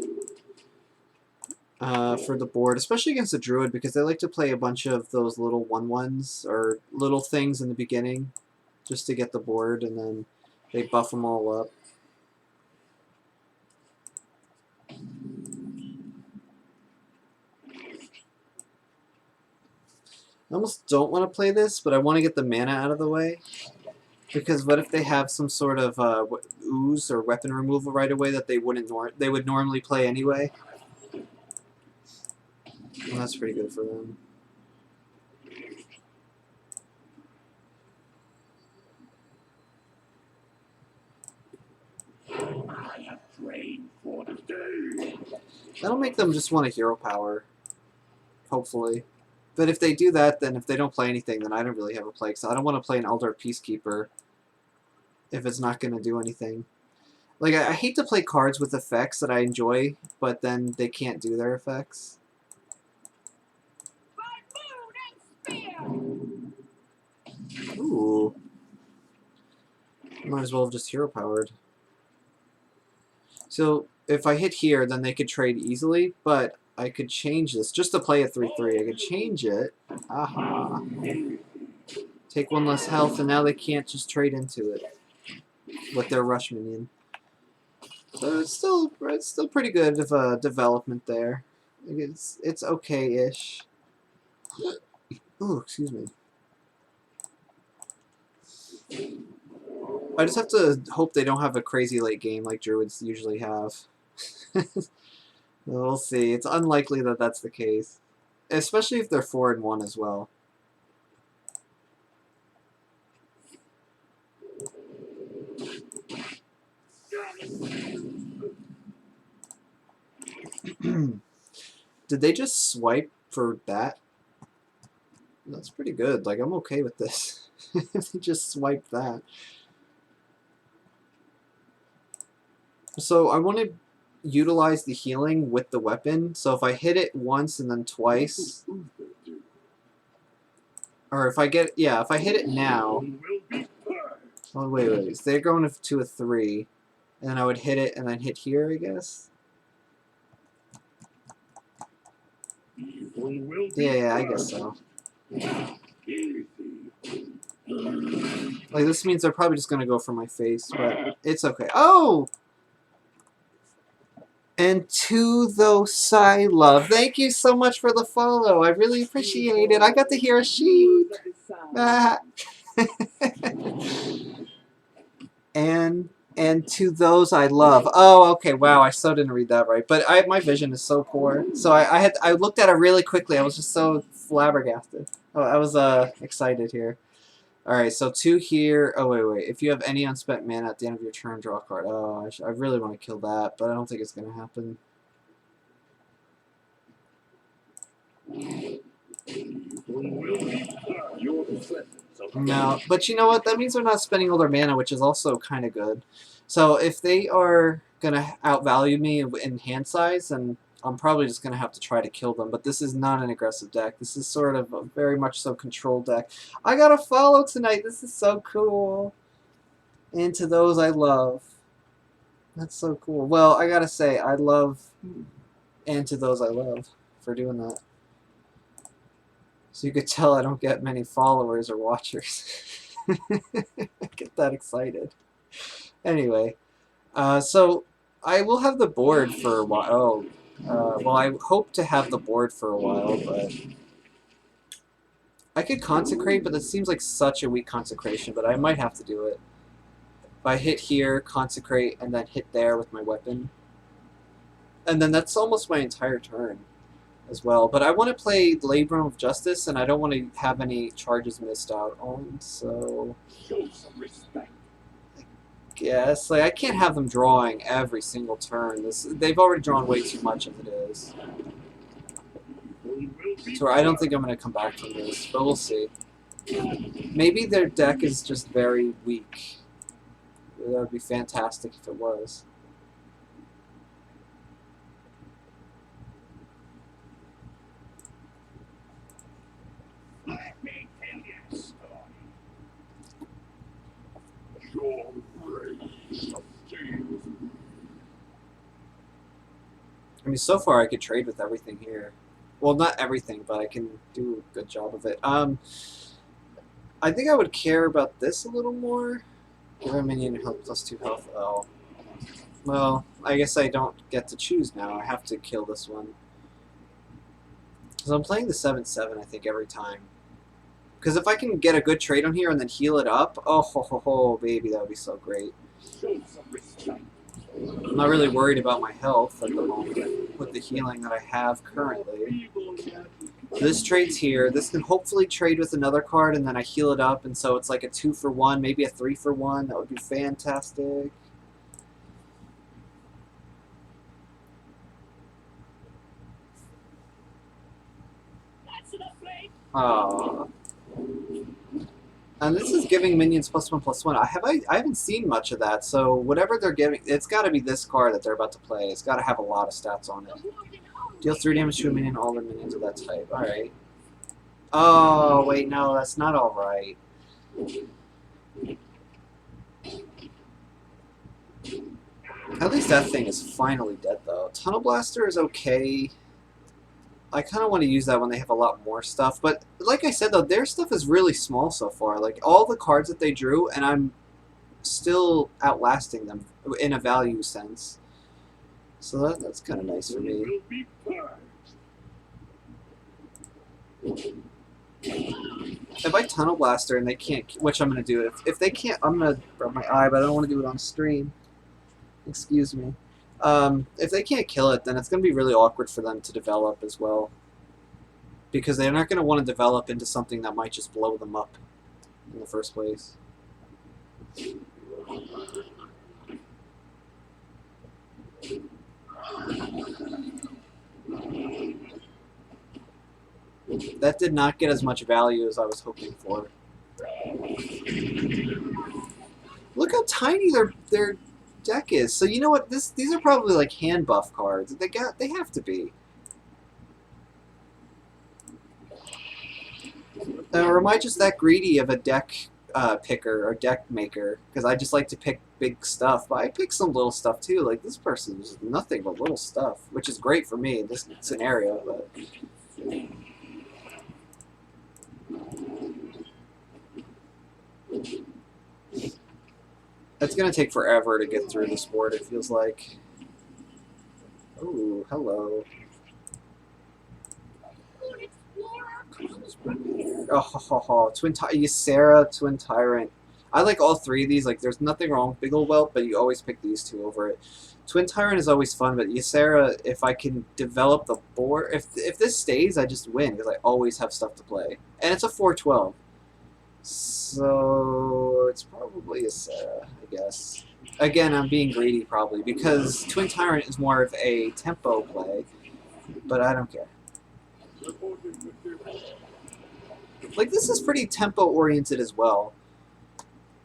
for the board, especially against a druid, because they like to play a bunch of those little 1/1s or little things in the beginning just to get the board, and then they buff them all up. I almost don't want to play this, but I want to get the mana out of the way. Because what if they have some sort of ooze or weapon removal right away that they would normally play anyway? Well, that's pretty good for them. I have trained for the day. That'll make them just want a hero power, hopefully. But if they do that, then if they don't play anything, then I don't really have a play. So I don't want to play an Elder Peacekeeper if it's not going to do anything. Like, I hate to play cards with effects that I enjoy, but then they can't do their effects. Ooh. Might as well have just hero powered. So, if I hit here, then they could trade easily, but I could change this just to play a 3/3. I could change it. Aha. Take 1 less health, and now they can't just trade into it with their rush minion. So it's still pretty good of a development there. It's okay-ish. Ooh, excuse me. I just have to hope they don't have a crazy late game like Druids usually have. We'll see. It's unlikely that that's the case. Especially if they're 4-1 as well. Did they just swipe for that? That's pretty good. Like, I'm okay with this. They just swiped that. So I want to utilize the healing with the weapon. So if I hit it once and then twice, Or if I get, yeah, if I hit it now. Will be purged. Oh, wait. So they're going to a 3. And then I would hit it and then hit here, I guess? Evil will be Yeah, I guess so. Easy. Like, this means they're probably just going to go for my face, but it's okay. Oh! And to those I love. Thank you so much for the follow. I really appreciate it. I got to hear a sheep. Ah. and to those I love. Oh, okay. Wow, I so didn't read that right. But my vision is so poor. So I looked at it really quickly. I was just so flabbergasted. Oh, I was excited here. All right, so 2 here. Oh, wait. If you have any unspent mana at the end of your turn, draw a card. Oh, I really want to kill that, but I don't think it's going to happen. No, but you know what? That means they're not spending all their mana, which is also kind of good. So if they are going to outvalue me in hand size, then I'm probably just going to have to try to kill them. But this is not an aggressive deck. This is sort of a very much so controlled deck. I got a follow tonight. This is so cool. And to those I love. That's so cool. Well, I got to say, I love and to those I love for doing that. So you could tell I don't get many followers or watchers. I get that excited. Anyway, so I will have the board for a while. Oh, well, I hope to have the board for a while, but I could consecrate, but that seems like such a weak consecration, but I might have to do it. If I hit here, consecrate, and then hit there with my weapon. And then that's almost my entire turn as well. But I want to play Labrum of Justice, and I don't want to have any charges missed out on, so... Show some respect. Yes, like I can't have them drawing every single turn. They've already drawn way too much as it is. So I don't think I'm going to come back from this, but we'll see. Maybe their deck is just very weak. That would be fantastic if it was. Let me tell you a story. Your race of steel. I mean, so far I could trade with everything here. Well, not everything, but I can do a good job of it. I think I would care about this a little more. Give a minion health +2 health. Oh. Well, I guess I don't get to choose now. I have to kill this one. So I'm playing the 7/7, I think, every time. Because if I can get a good trade on here and then heal it up, oh, ho, baby, that would be so great. Show some respect. I'm not really worried about my health at the moment with the healing that I have currently. This trade's here. This can hopefully trade with another card, and then I heal it up, and so it's like a 2-for-1, maybe a 3-for-1. That would be fantastic. Aww. And this is giving minions +1/+1. I haven't seen much of that, so whatever they're giving, it's got to be this card that they're about to play. It's got to have a lot of stats on it. Deal 3 damage to a minion, all their minions of that type. Alright. Oh, wait, no, that's not alright. At least that thing is finally dead, though. Tunnel Blaster is okay. I kind of want to use that when they have a lot more stuff. But like I said, though, their stuff is really small so far. Like, all the cards that they drew, and I'm still outlasting them in a value sense. So that's kind of nice for me. If I Tunnel Blaster and they can't, which I'm going to do, if they can't, I'm going to rub my eye, but I don't want to do it on stream. Excuse me. If they can't kill it, then it's going to be really awkward for them to develop as well. Because they're not going to want to develop into something that might just blow them up in the first place. That did not get as much value as I was hoping for. Look how tiny their deck is. So you know what? These are probably like hand buff cards. They have to be. Or am I just that greedy of a deck picker or deck maker? Because I just like to pick big stuff. But I pick some little stuff too. Like this person is nothing but little stuff, which is great for me in this scenario. But it's gonna take forever to get through this board. It feels like. Ooh, hello. Oh, Twin Ysera, Twin Tyrant. I like all three of these. Like, there's nothing wrong with Big Ol' Whelp, but you always pick these two over it. Twin Tyrant is always fun, but Ysera, if I can develop the board, if this stays, I just win because I always have stuff to play, and it's a 4/12, so it's probably Ysera, I guess. Again, I'm being greedy probably because Twin Tyrant is more of a tempo play, but I don't care. Like, this is pretty tempo-oriented as well.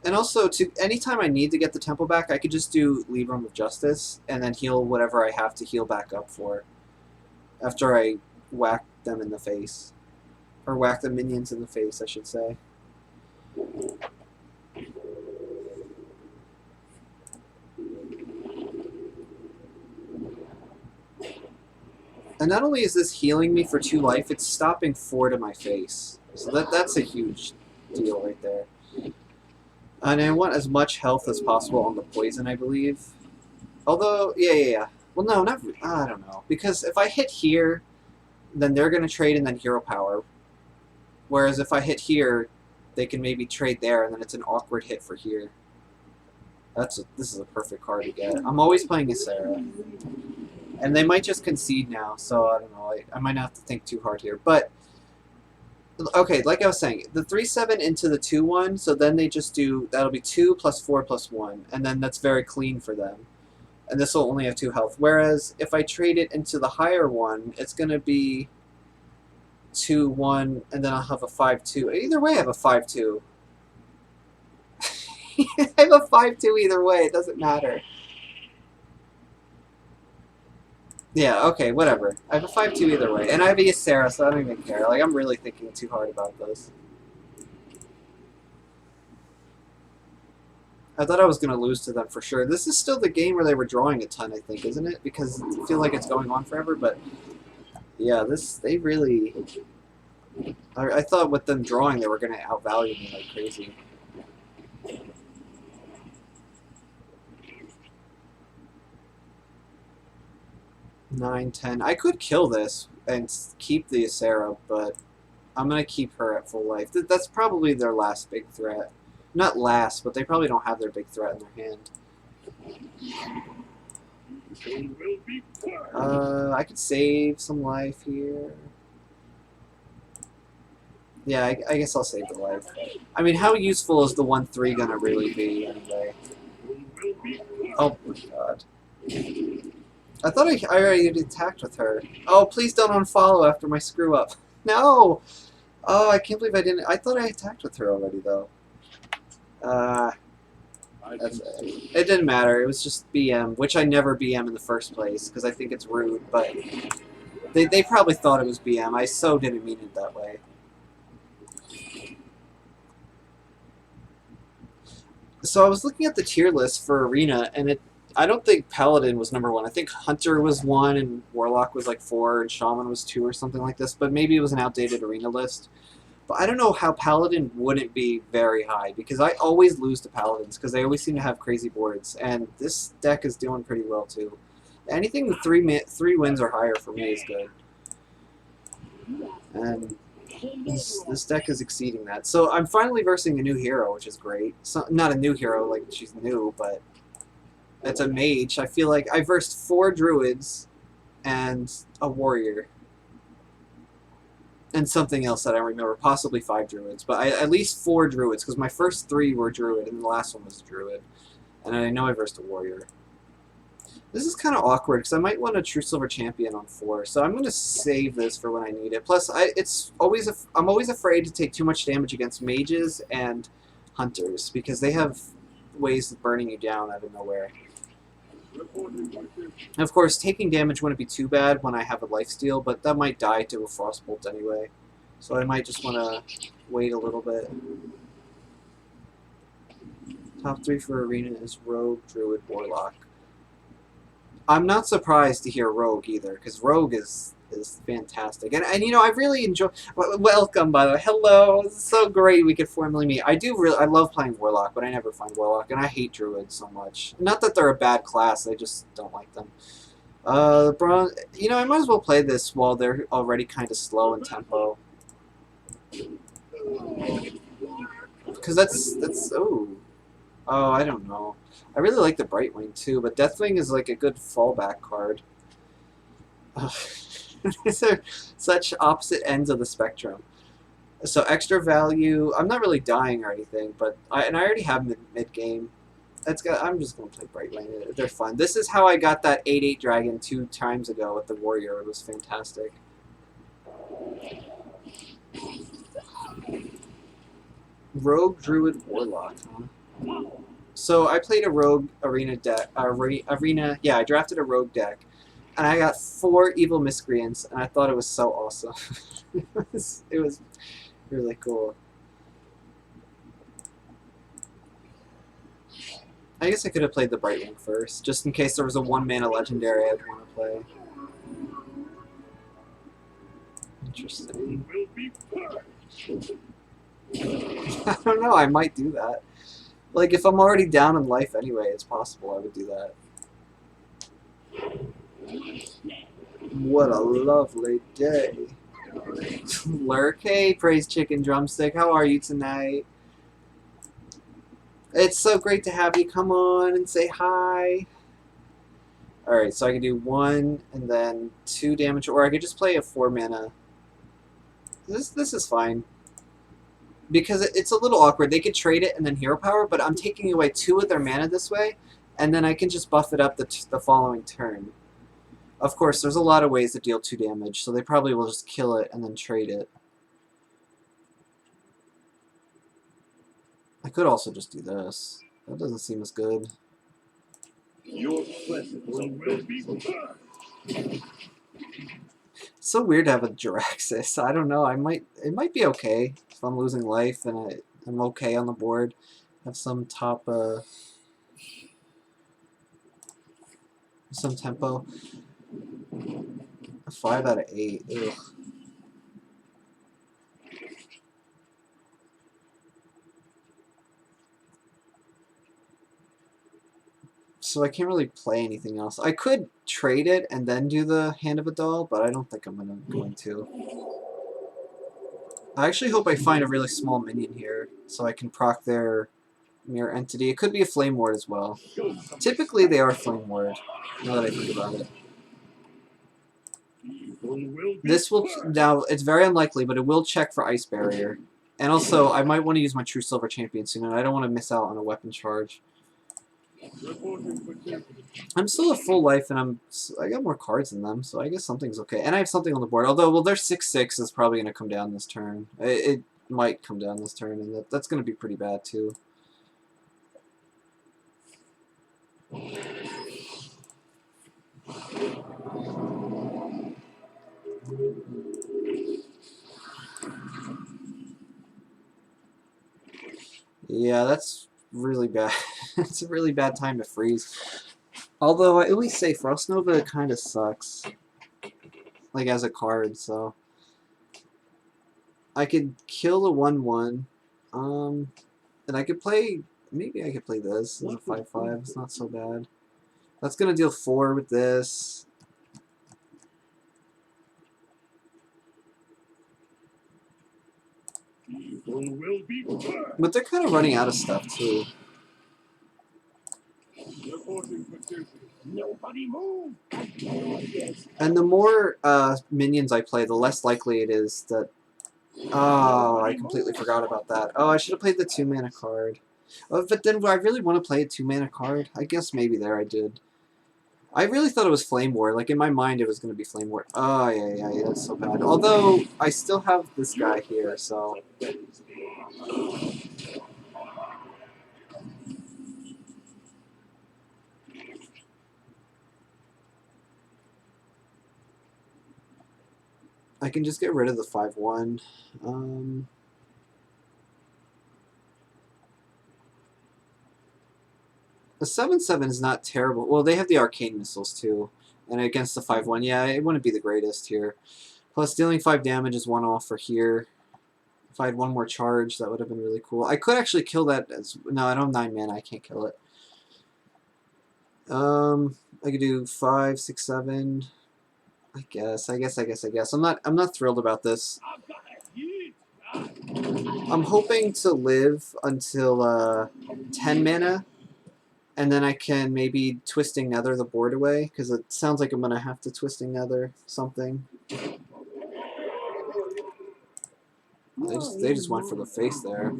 And also, anytime I need to get the tempo back, I could just do Libram of Justice, and then heal whatever I have to heal back up for. After I whack them in the face. Or whack the minions in the face, I should say. And not only is this healing me for 2 life, it's stopping 4 to my face. So that's a huge deal right there. And I want as much health as possible on the poison, I believe. Although, yeah. Well, no, not. I don't know. Because if I hit here, then they're going to trade and then hero power. Whereas if I hit here, they can maybe trade there, and then it's an awkward hit for here. This is a perfect card to get. I'm always playing Ysera. And they might just concede now, so I don't know. I might not have to think too hard here. But, okay, like I was saying, the 3/7 into the 2/1, so then they just do, that'll be 2 plus 4 plus 1, and then that's very clean for them. And this will only have 2 health. Whereas, if I trade it into the higher one, it's going to be 2/1, and then I'll have a 5/2. Either way, I have a 5/2. I have a 5/2 either way, it doesn't matter. Yeah, okay, whatever. I have a 5/2 either way. And I have a Ysera, so I don't even care. Like, I'm really thinking too hard about this. I thought I was going to lose to them for sure. This is still the game where they were drawing a ton, I think, isn't it? Because I feel like it's going on forever, but... Yeah, they really... I thought with them drawing, they were going to outvalue me like crazy. Nine, 10. I could kill this and keep the Ysera, but I'm going to keep her at full life. That's probably their last big threat. Not last, but they probably don't have their big threat in their hand. I could save some life here. Yeah, I guess I'll save the life. I mean, how useful is the 1/3 going to really be anyway? Oh my god. I thought I already attacked with her. Oh, please don't unfollow after my screw up. No! Oh, I can't believe I didn't. I thought I attacked with her already, though. It didn't matter. It was just BM, which I never BM in the first place, because I think it's rude, but they probably thought it was BM. I so didn't mean it that way. So I was looking at the tier list for Arena, and I don't think Paladin was #1. I think Hunter was 1, and Warlock was like 4, and Shaman was 2 or something like this, but maybe it was an outdated Arena list. But I don't know how Paladin wouldn't be very high, because I always lose to Paladins, because they always seem to have crazy boards, and this deck is doing pretty well too. Anything with 3 wins or higher for me is good. And this deck is exceeding that. So I'm finally versing a new hero, which is great. So, not a new hero, like she's new, but it's a mage. I feel like I versed 4 druids and a warrior. And something else that I remember, possibly 5 druids, but at least 4 druids, because my first 3 were druid, and the last one was a druid. And I know I versed a warrior. This is kind of awkward, because I might want a True Silver Champion on 4, so I'm going to save this for when I need it. Plus, I'm always afraid to take too much damage against mages and hunters, because they have ways of burning you down out of nowhere. And of course, taking damage wouldn't be too bad when I have a lifesteal, but that might die to a Frostbolt anyway. So I might just want to wait a little bit. Top 3 for Arena is Rogue, Druid, Warlock. I'm not surprised to hear Rogue either, because Rogue is fantastic. And you know, I really enjoy... Welcome, by the way. Hello. It's so great we could formally meet. I love playing Warlock, but I never find Warlock, and I hate Druid so much. Not that they're a bad class, I just don't like them. You know, I might as well play this while they're already kind of slow in tempo. Because that's... Oh, I don't know. I really like the Brightwing too, but Deathwing is like a good fallback card. These are such opposite ends of the spectrum. So extra value. I'm not really dying or anything, but I already have mid game. I'm just gonna play Brightwing. They're fun. This is how I got that 8/8 dragon 2 times ago with the warrior. It was fantastic. Rogue, Druid, Warlock. Huh? So I played a Rogue Arena deck. Yeah, I drafted a Rogue deck, and I got 4 Evil Miscreants, and I thought it was so awesome. it was really cool. I guess I could have played the Brightwing first, just in case there was a 1-mana legendary I'd want to play. Interesting. I don't know, I might do that. Like, if I'm already down in life anyway, it's possible I would do that. What a lovely day. Lurk, hey, Praise Chicken Drumstick, how are you tonight? It's so great to have you. Come on and say hi. Alright, so I can do 1 and then 2 damage, or I could just play a 4-mana. This is fine. Because it's a little awkward. They could trade it and then hero power, but I'm taking away 2 of their mana this way, and then I can just buff it up the following turn. Of course, there's a lot of ways to deal 2 damage, so they probably will just kill it and then trade it. I could also just do this. That doesn't seem as good. Your presence will be heard. It's so weird to have a Jiraxis. I don't know. It might be okay if I'm losing life and I'm okay on the board. Have some top some tempo. A 5 out of 8. Ugh. So I can't really play anything else. I could trade it and then do the Hand of a Doll, but I don't think I'm going to. I actually hope I find a really small minion here, so I can proc their Mirror Entity. It could be a Flame Ward as well. Typically they are Flame Ward, now that I think about it. This will, now, it's very unlikely, but it will check for Ice Barrier. And also, I might want to use my True Silver Champion soon, and I don't want to miss out on a weapon charge. I'm still at full life, and I got more cards than them, so I guess something's okay. And I have something on the board, although, well, their 6/6 is probably going to come down this turn. It might come down this turn, and that's going to be pretty bad, too. Yeah, that's really bad. It's a really bad time to freeze. Although, I always say Frost Nova kind of sucks. Like, as a card, so... I could kill the 1/1. And I could play... Maybe I could play this as a 5/5. It's not so bad. That's gonna deal 4 with this. But they're kind of running out of stuff, too. And the more minions I play, the less likely it is that... Oh, I completely forgot about that. Oh, I should have played the 2-mana card. Oh, but then I really want to play a 2-mana card? I guess maybe there I did. I really thought it was Flame Ward. Like, in my mind, it was going to be Flame Ward. Oh, yeah, that's so bad. Although, I still have this guy here, so... I can just get rid of the 5/1. The 7/7 is not terrible. Well, they have the arcane missiles too, and against the 5/1, yeah, it wouldn't be the greatest here. Plus, dealing 5 damage is 1 off for here. If I had 1 more charge, that would have been really cool. I could actually kill that as... No, I don't have 9 mana. I can't kill it. I could do 5, 6, 7. I guess. I'm not thrilled about this. I'm hoping to live until 10 mana, and then I can maybe Twisting Nether the board away, because it sounds like I'm gonna have to Twisting Nether something. They just went for the face there.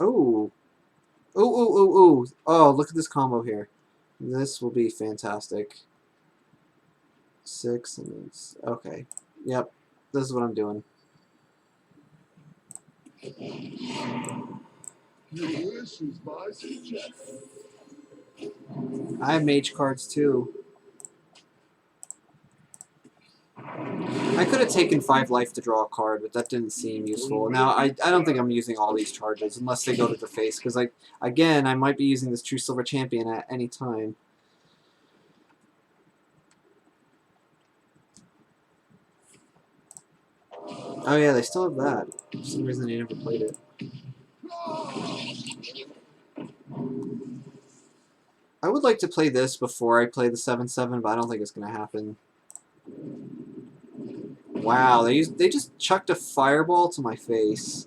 Ooh. Ooh. Oh, look at this combo here. This will be fantastic. 6 and it's okay. Yep. This is what I'm doing. This is my suggestion. I have mage cards too. I could have taken 5 life to draw a card, but that didn't seem useful. Now, I don't think I'm using all these charges unless they go to the face, because, like, again, I might be using this True Silver Champion at any time. Oh yeah, they still have that. For some reason they never played it. I would like to play this before I play the 7/7, but I don't think it's going to happen. Wow, they just chucked a fireball to my face.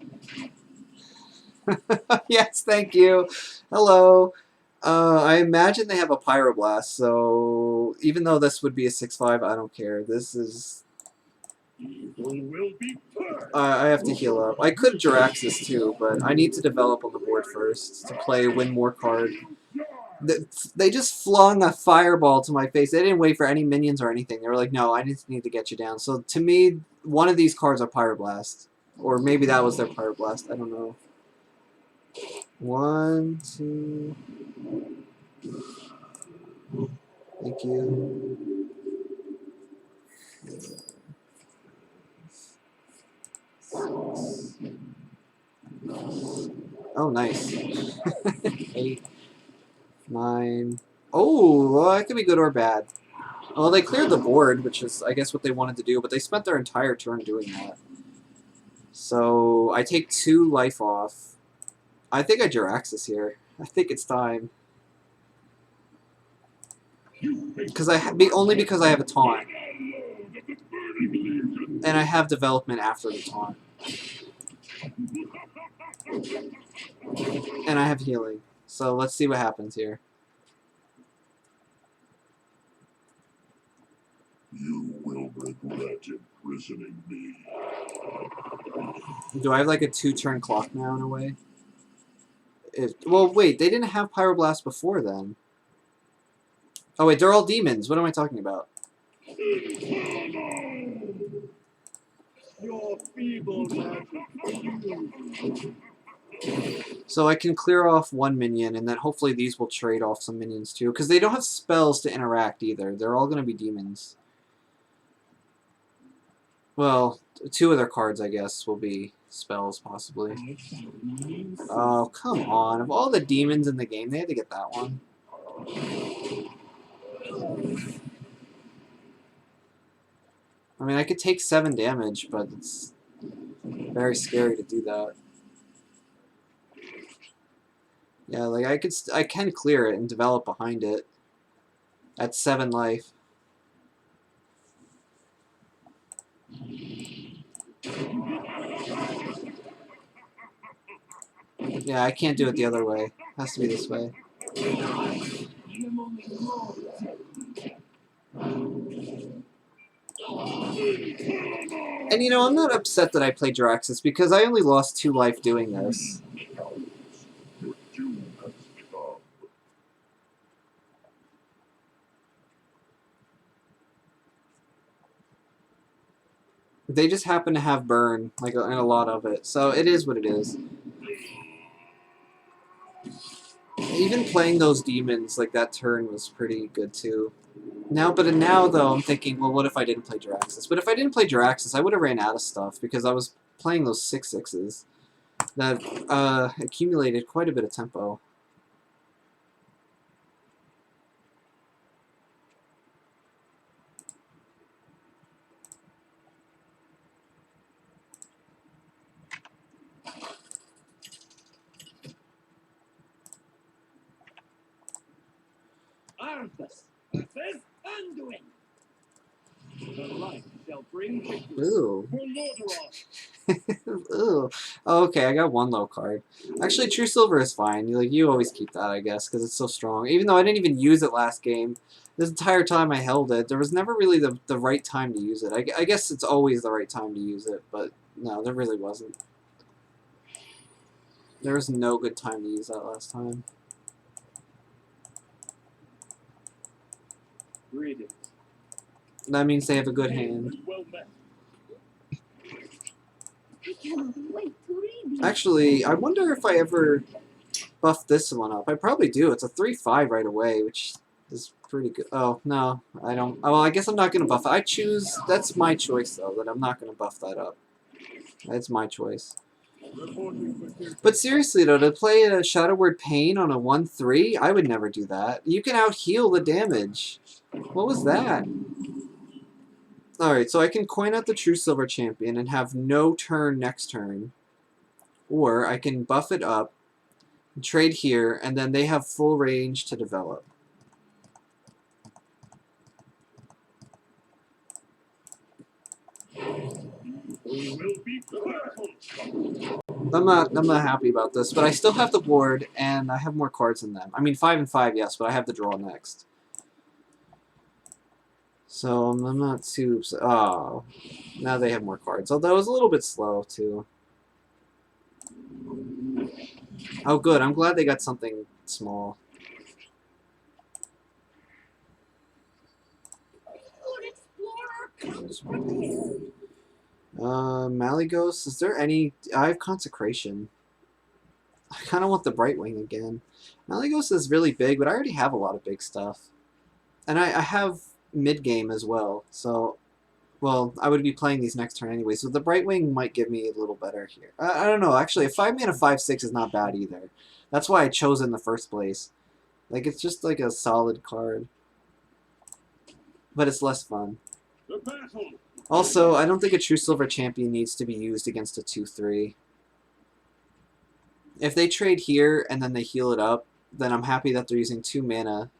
Yes, thank you. Hello. I imagine they have a Pyroblast, so even though this would be a 6/5, I don't care. This is... I have to heal up. I could Jiraxis too, but I need to develop on the board first to play win more card. They just flung a fireball to my face. They didn't wait for any minions or anything. They were like, no, I just need to get you down. So to me, one of these cards are Pyroblast. Or maybe that was their Pyroblast. I don't know. 1, 2... Thank you. Oh, nice. 8, 9. Oh, well, that could be good or bad. Well, they cleared the board, which is, I guess, what they wanted to do, but they spent their entire turn doing that. So, I take 2 life off. I think I Jiraxis here. I think it's time. Only because I have a taunt. And I have development after the taunt. And I have healing. So let's see what happens here. You will regret imprisoning me. Do I have like a 2-turn clock now in a way? Well, wait, they didn't have Pyroblast before then. Oh wait, they're all demons. What am I talking about? Your feeble magic. So I can clear off 1 minion, and then hopefully these will trade off some minions too, because they don't have spells to interact either. They're all going to be demons. Well, 2 of their cards, I guess, will be spells, possibly. Oh, come on. Of all the demons in the game, they had to get that one. I mean, I could take 7 damage, but it's very scary to do that. Yeah, like I can clear it and develop behind it. At 7 life. Yeah, I can't do it the other way. It has to be this way. And you know, I'm not upset that I played Jiraxis because I only lost 2 life doing this. They just happen to have burn, like, and a lot of it. So it is what it is. Even playing those demons like that turn was pretty good too. Now though I'm thinking, well, what if I didn't play Jiraxis? But if I didn't play Jiraxis, I would have ran out of stuff because I was playing those 6/6s that accumulated quite a bit of tempo. Arthas, Arthas, undoing. The light shall bring victory Ooh. for Lordaeron. Ooh. Oh, okay, I got one low card. Actually, True Silver is fine. You always keep that, I guess, because it's so strong. Even though I didn't even use it last game, this entire time I held it, there was never really the right time to use it. I guess it's always the right time to use it, but no, there really wasn't. There was no good time to use that last time. Greetings. That means they have a good hand. Well met. I cannot wait to read these. Actually, I wonder if I ever buff this one up. I probably do. It's a 3/5 right away, which is pretty good. Oh, no, I don't. Oh, well, I guess I'm not going to buff it. I choose. That's my choice, though, that I'm not going to buff that up. That's my choice. But seriously, though, to play a Shadow Word Pain on a 1/3, I would never do that. You can out-heal the damage. What was that? Alright, so I can coin out the True Silver Champion and have no turn next turn. Or I can buff it up, trade here, and then they have full range to develop. I'm not happy about this, but I still have the board and I have more cards than them. I mean 5 and 5, yes, but I have the draw next. So I'm not too upset. Oh, now they have more cards. Although it was a little bit slow too. Oh, good. I'm glad they got something small. Malygos. Is there any? I have Consecration. I kind of want the Brightwing again. Malygos is really big, but I already have a lot of big stuff, and I have mid game as well. So, well, I would be playing these next turn anyway. So the Brightwing might give me a little better here. I don't know. Actually, a 5-mana 5/6 is not bad either. That's why I chose it in the first place. Like, it's just like a solid card. But it's less fun. Also, I don't think a True Silver Champion needs to be used against a 2/3. If they trade here and then they heal it up, then I'm happy that they're using 2 mana.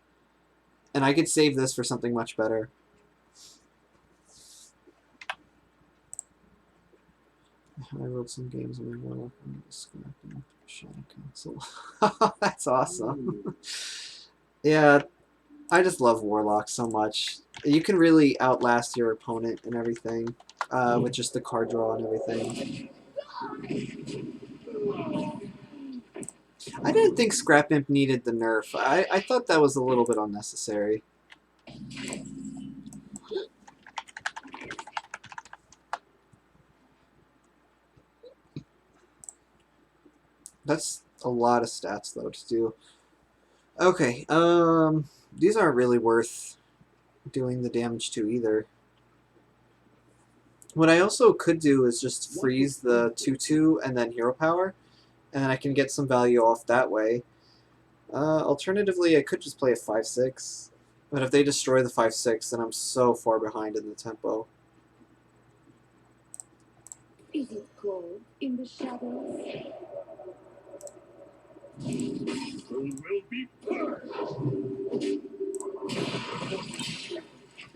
And I could save this for something much better. I wrote some games on my Warlock and scrapping Shadow Council. That's awesome. Yeah, I just love Warlock so much. You can really outlast your opponent and everything with just the card draw and everything. I didn't think Scrap Imp needed the nerf. I thought that was a little bit unnecessary. That's a lot of stats, though, to do. Okay, these aren't really worth doing the damage to either. What I also could do is just freeze the 2/2 and then Hero Power, and then I can get some value off that way. Alternatively, I could just play a 5/6, but if they destroy the 5/6, then I'm so far behind in the tempo. Is it cold in the shadows? Will be purged.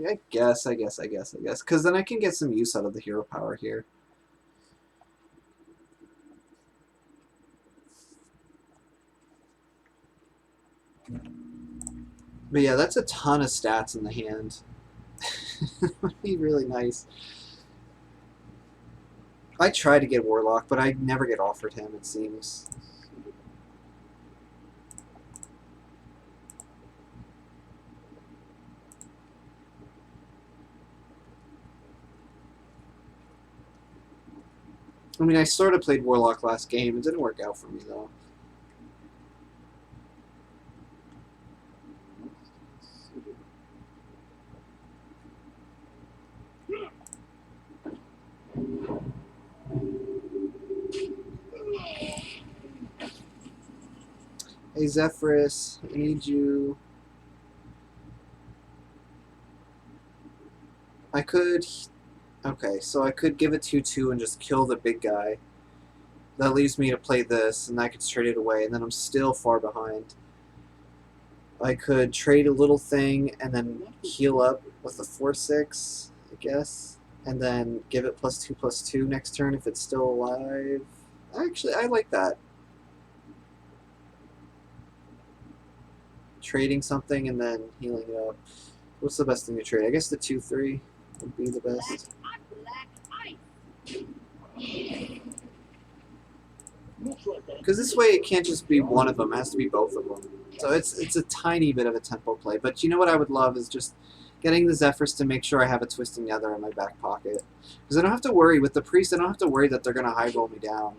I guess. Because then I can get some use out of the Hero Power here. But yeah, that's a ton of stats in the hand. That would be really nice. I try to get Warlock, but I never get offered him, it seems. I mean, I sort of played Warlock last game. It didn't work out for me, though. Hey Zephrys, I need you. I could. Okay, so I could give it 2/2 and just kill the big guy. That leaves me to play this, and I could trade it away, and then I'm still far behind. I could trade a little thing and then heal up with a 4/6, I guess, and then give it +2/+2 next turn if it's still alive. Actually, I like that. Trading something and then healing it up. What's the best thing to trade? I guess the 2/3 would be the best. Because this way it can't just be one of them, it has to be both of them. So it's a tiny bit of a tempo play. But you know what I would love is just getting the Zephrys to make sure I have a Twisting Nether in my back pocket. Because I don't have to worry, with the Priest, I don't have to worry that they're going to high roll me down.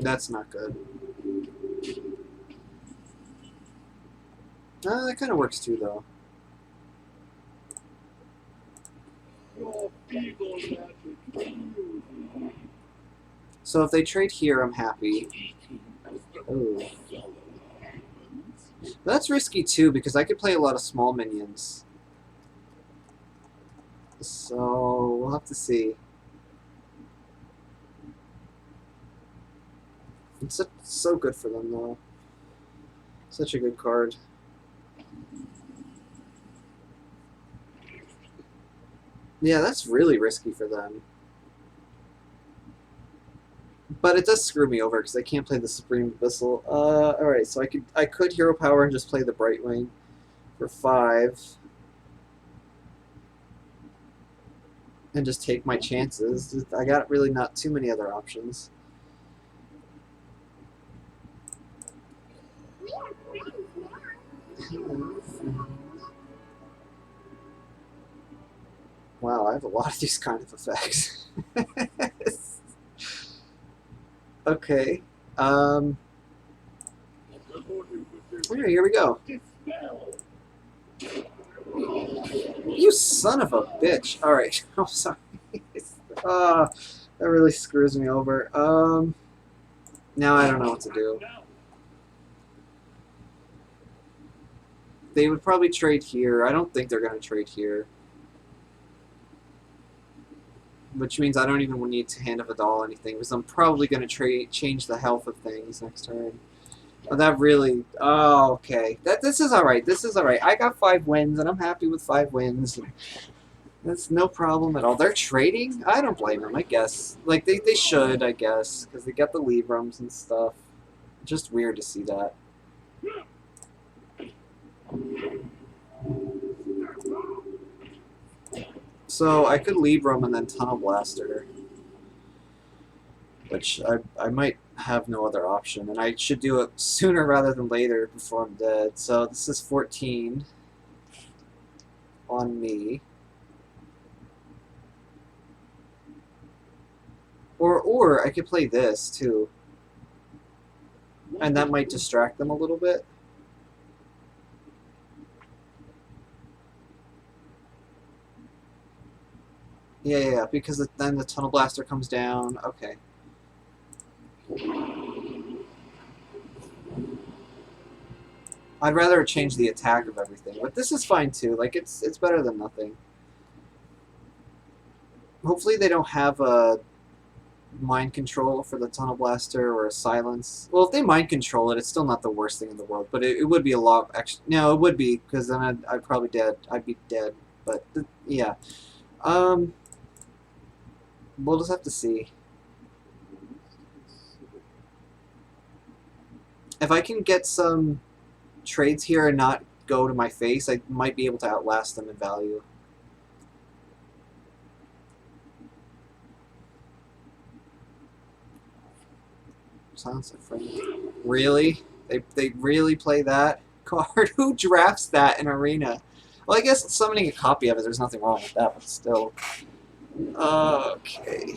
That's not good. That kind of works too, though. So if they trade here, I'm happy. Ooh. That's risky too, because I could play a lot of small minions. So we'll have to see. It's so good for them, though. Such a good card. Yeah, that's really risky for them. But it does screw me over because I can't play the Supreme Abyssal. Alright, so I could Hero Power and just play the Brightwing for 5. And just take my chances. I got really not too many other options. Wow, I have a lot of these kind of effects. Okay. Alright, here we go. You son of a bitch. Alright, I'm sorry. That really screws me over. Now I don't know what to do. They would probably trade here. I don't think they're going to trade here. Which means I don't even need to Hand of a Doll anything, because I'm probably going to change the health of things next turn. Oh, that really... Oh, okay. This is alright. This is alright. I got 5 wins, and I'm happy with 5 wins. That's no problem at all. They're trading? I don't blame them, I guess. Like, they should, I guess, because they get the Librams and stuff. Just weird to see that. So I could Libram and then Tunnel Blaster, which I might have no other option, and I should do it sooner rather than later before I'm dead. So this is 14 on me. Or I could play this too, and that might distract them a little bit. Yeah, because then the Tunnel Blaster comes down. Okay. I'd rather change the attack of everything, but this is fine too. Like, it's better than nothing. Hopefully they don't have a mind control for the Tunnel Blaster or a silence. Well, if they mind control it, it's still not the worst thing in the world, but it would be a lot. Actually, no, it would be, because then I'd probably dead. I'd be dead. But yeah. We'll just have to see. If I can get some trades here and not go to my face, I might be able to outlast them in value. Sounds like friend. Really? They really play that card? Who drafts that in Arena? Well, I guess summoning a copy of it, there's nothing wrong with that, but still. Okay.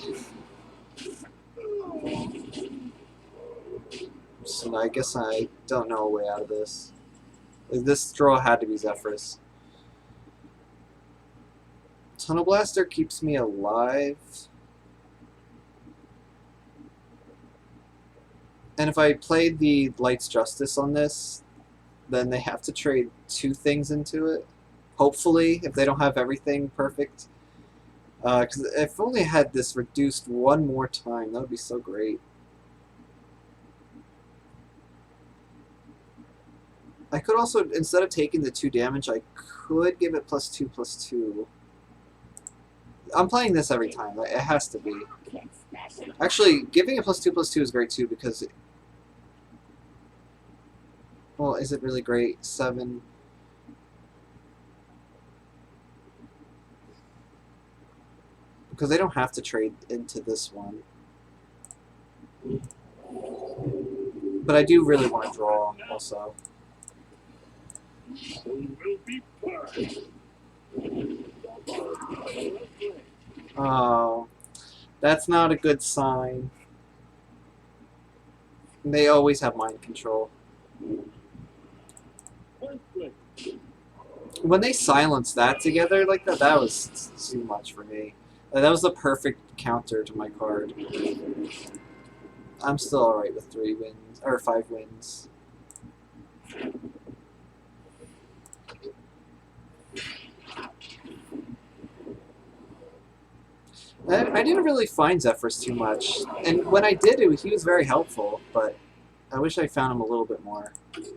So I guess I don't know a way out of this. This draw had to be Zephrys. Tunnel Blaster keeps me alive. And if I played the Light's Justice on this, then they have to trade 2 things into it. Hopefully, if they don't have everything perfect. Because if only I had this reduced one more time, that would be so great. I could also, instead of taking the 2 damage, I could give it +2/+2. I'm playing this every time. It has to be. Can't smash it. Actually, giving it +2/+2 is great too because... Well, is it really great? 7... Because they don't have to trade into this one. But I do really want to draw, also. Will be purged. Oh, that's not a good sign. They always have mind control. When they silenced that together like that, that was too much for me. That was the perfect counter to my card. I'm still alright with 3 wins, or 5 wins. I didn't really find Zephrys too much, and when I did, he was very helpful, but I wish I found him a little bit more.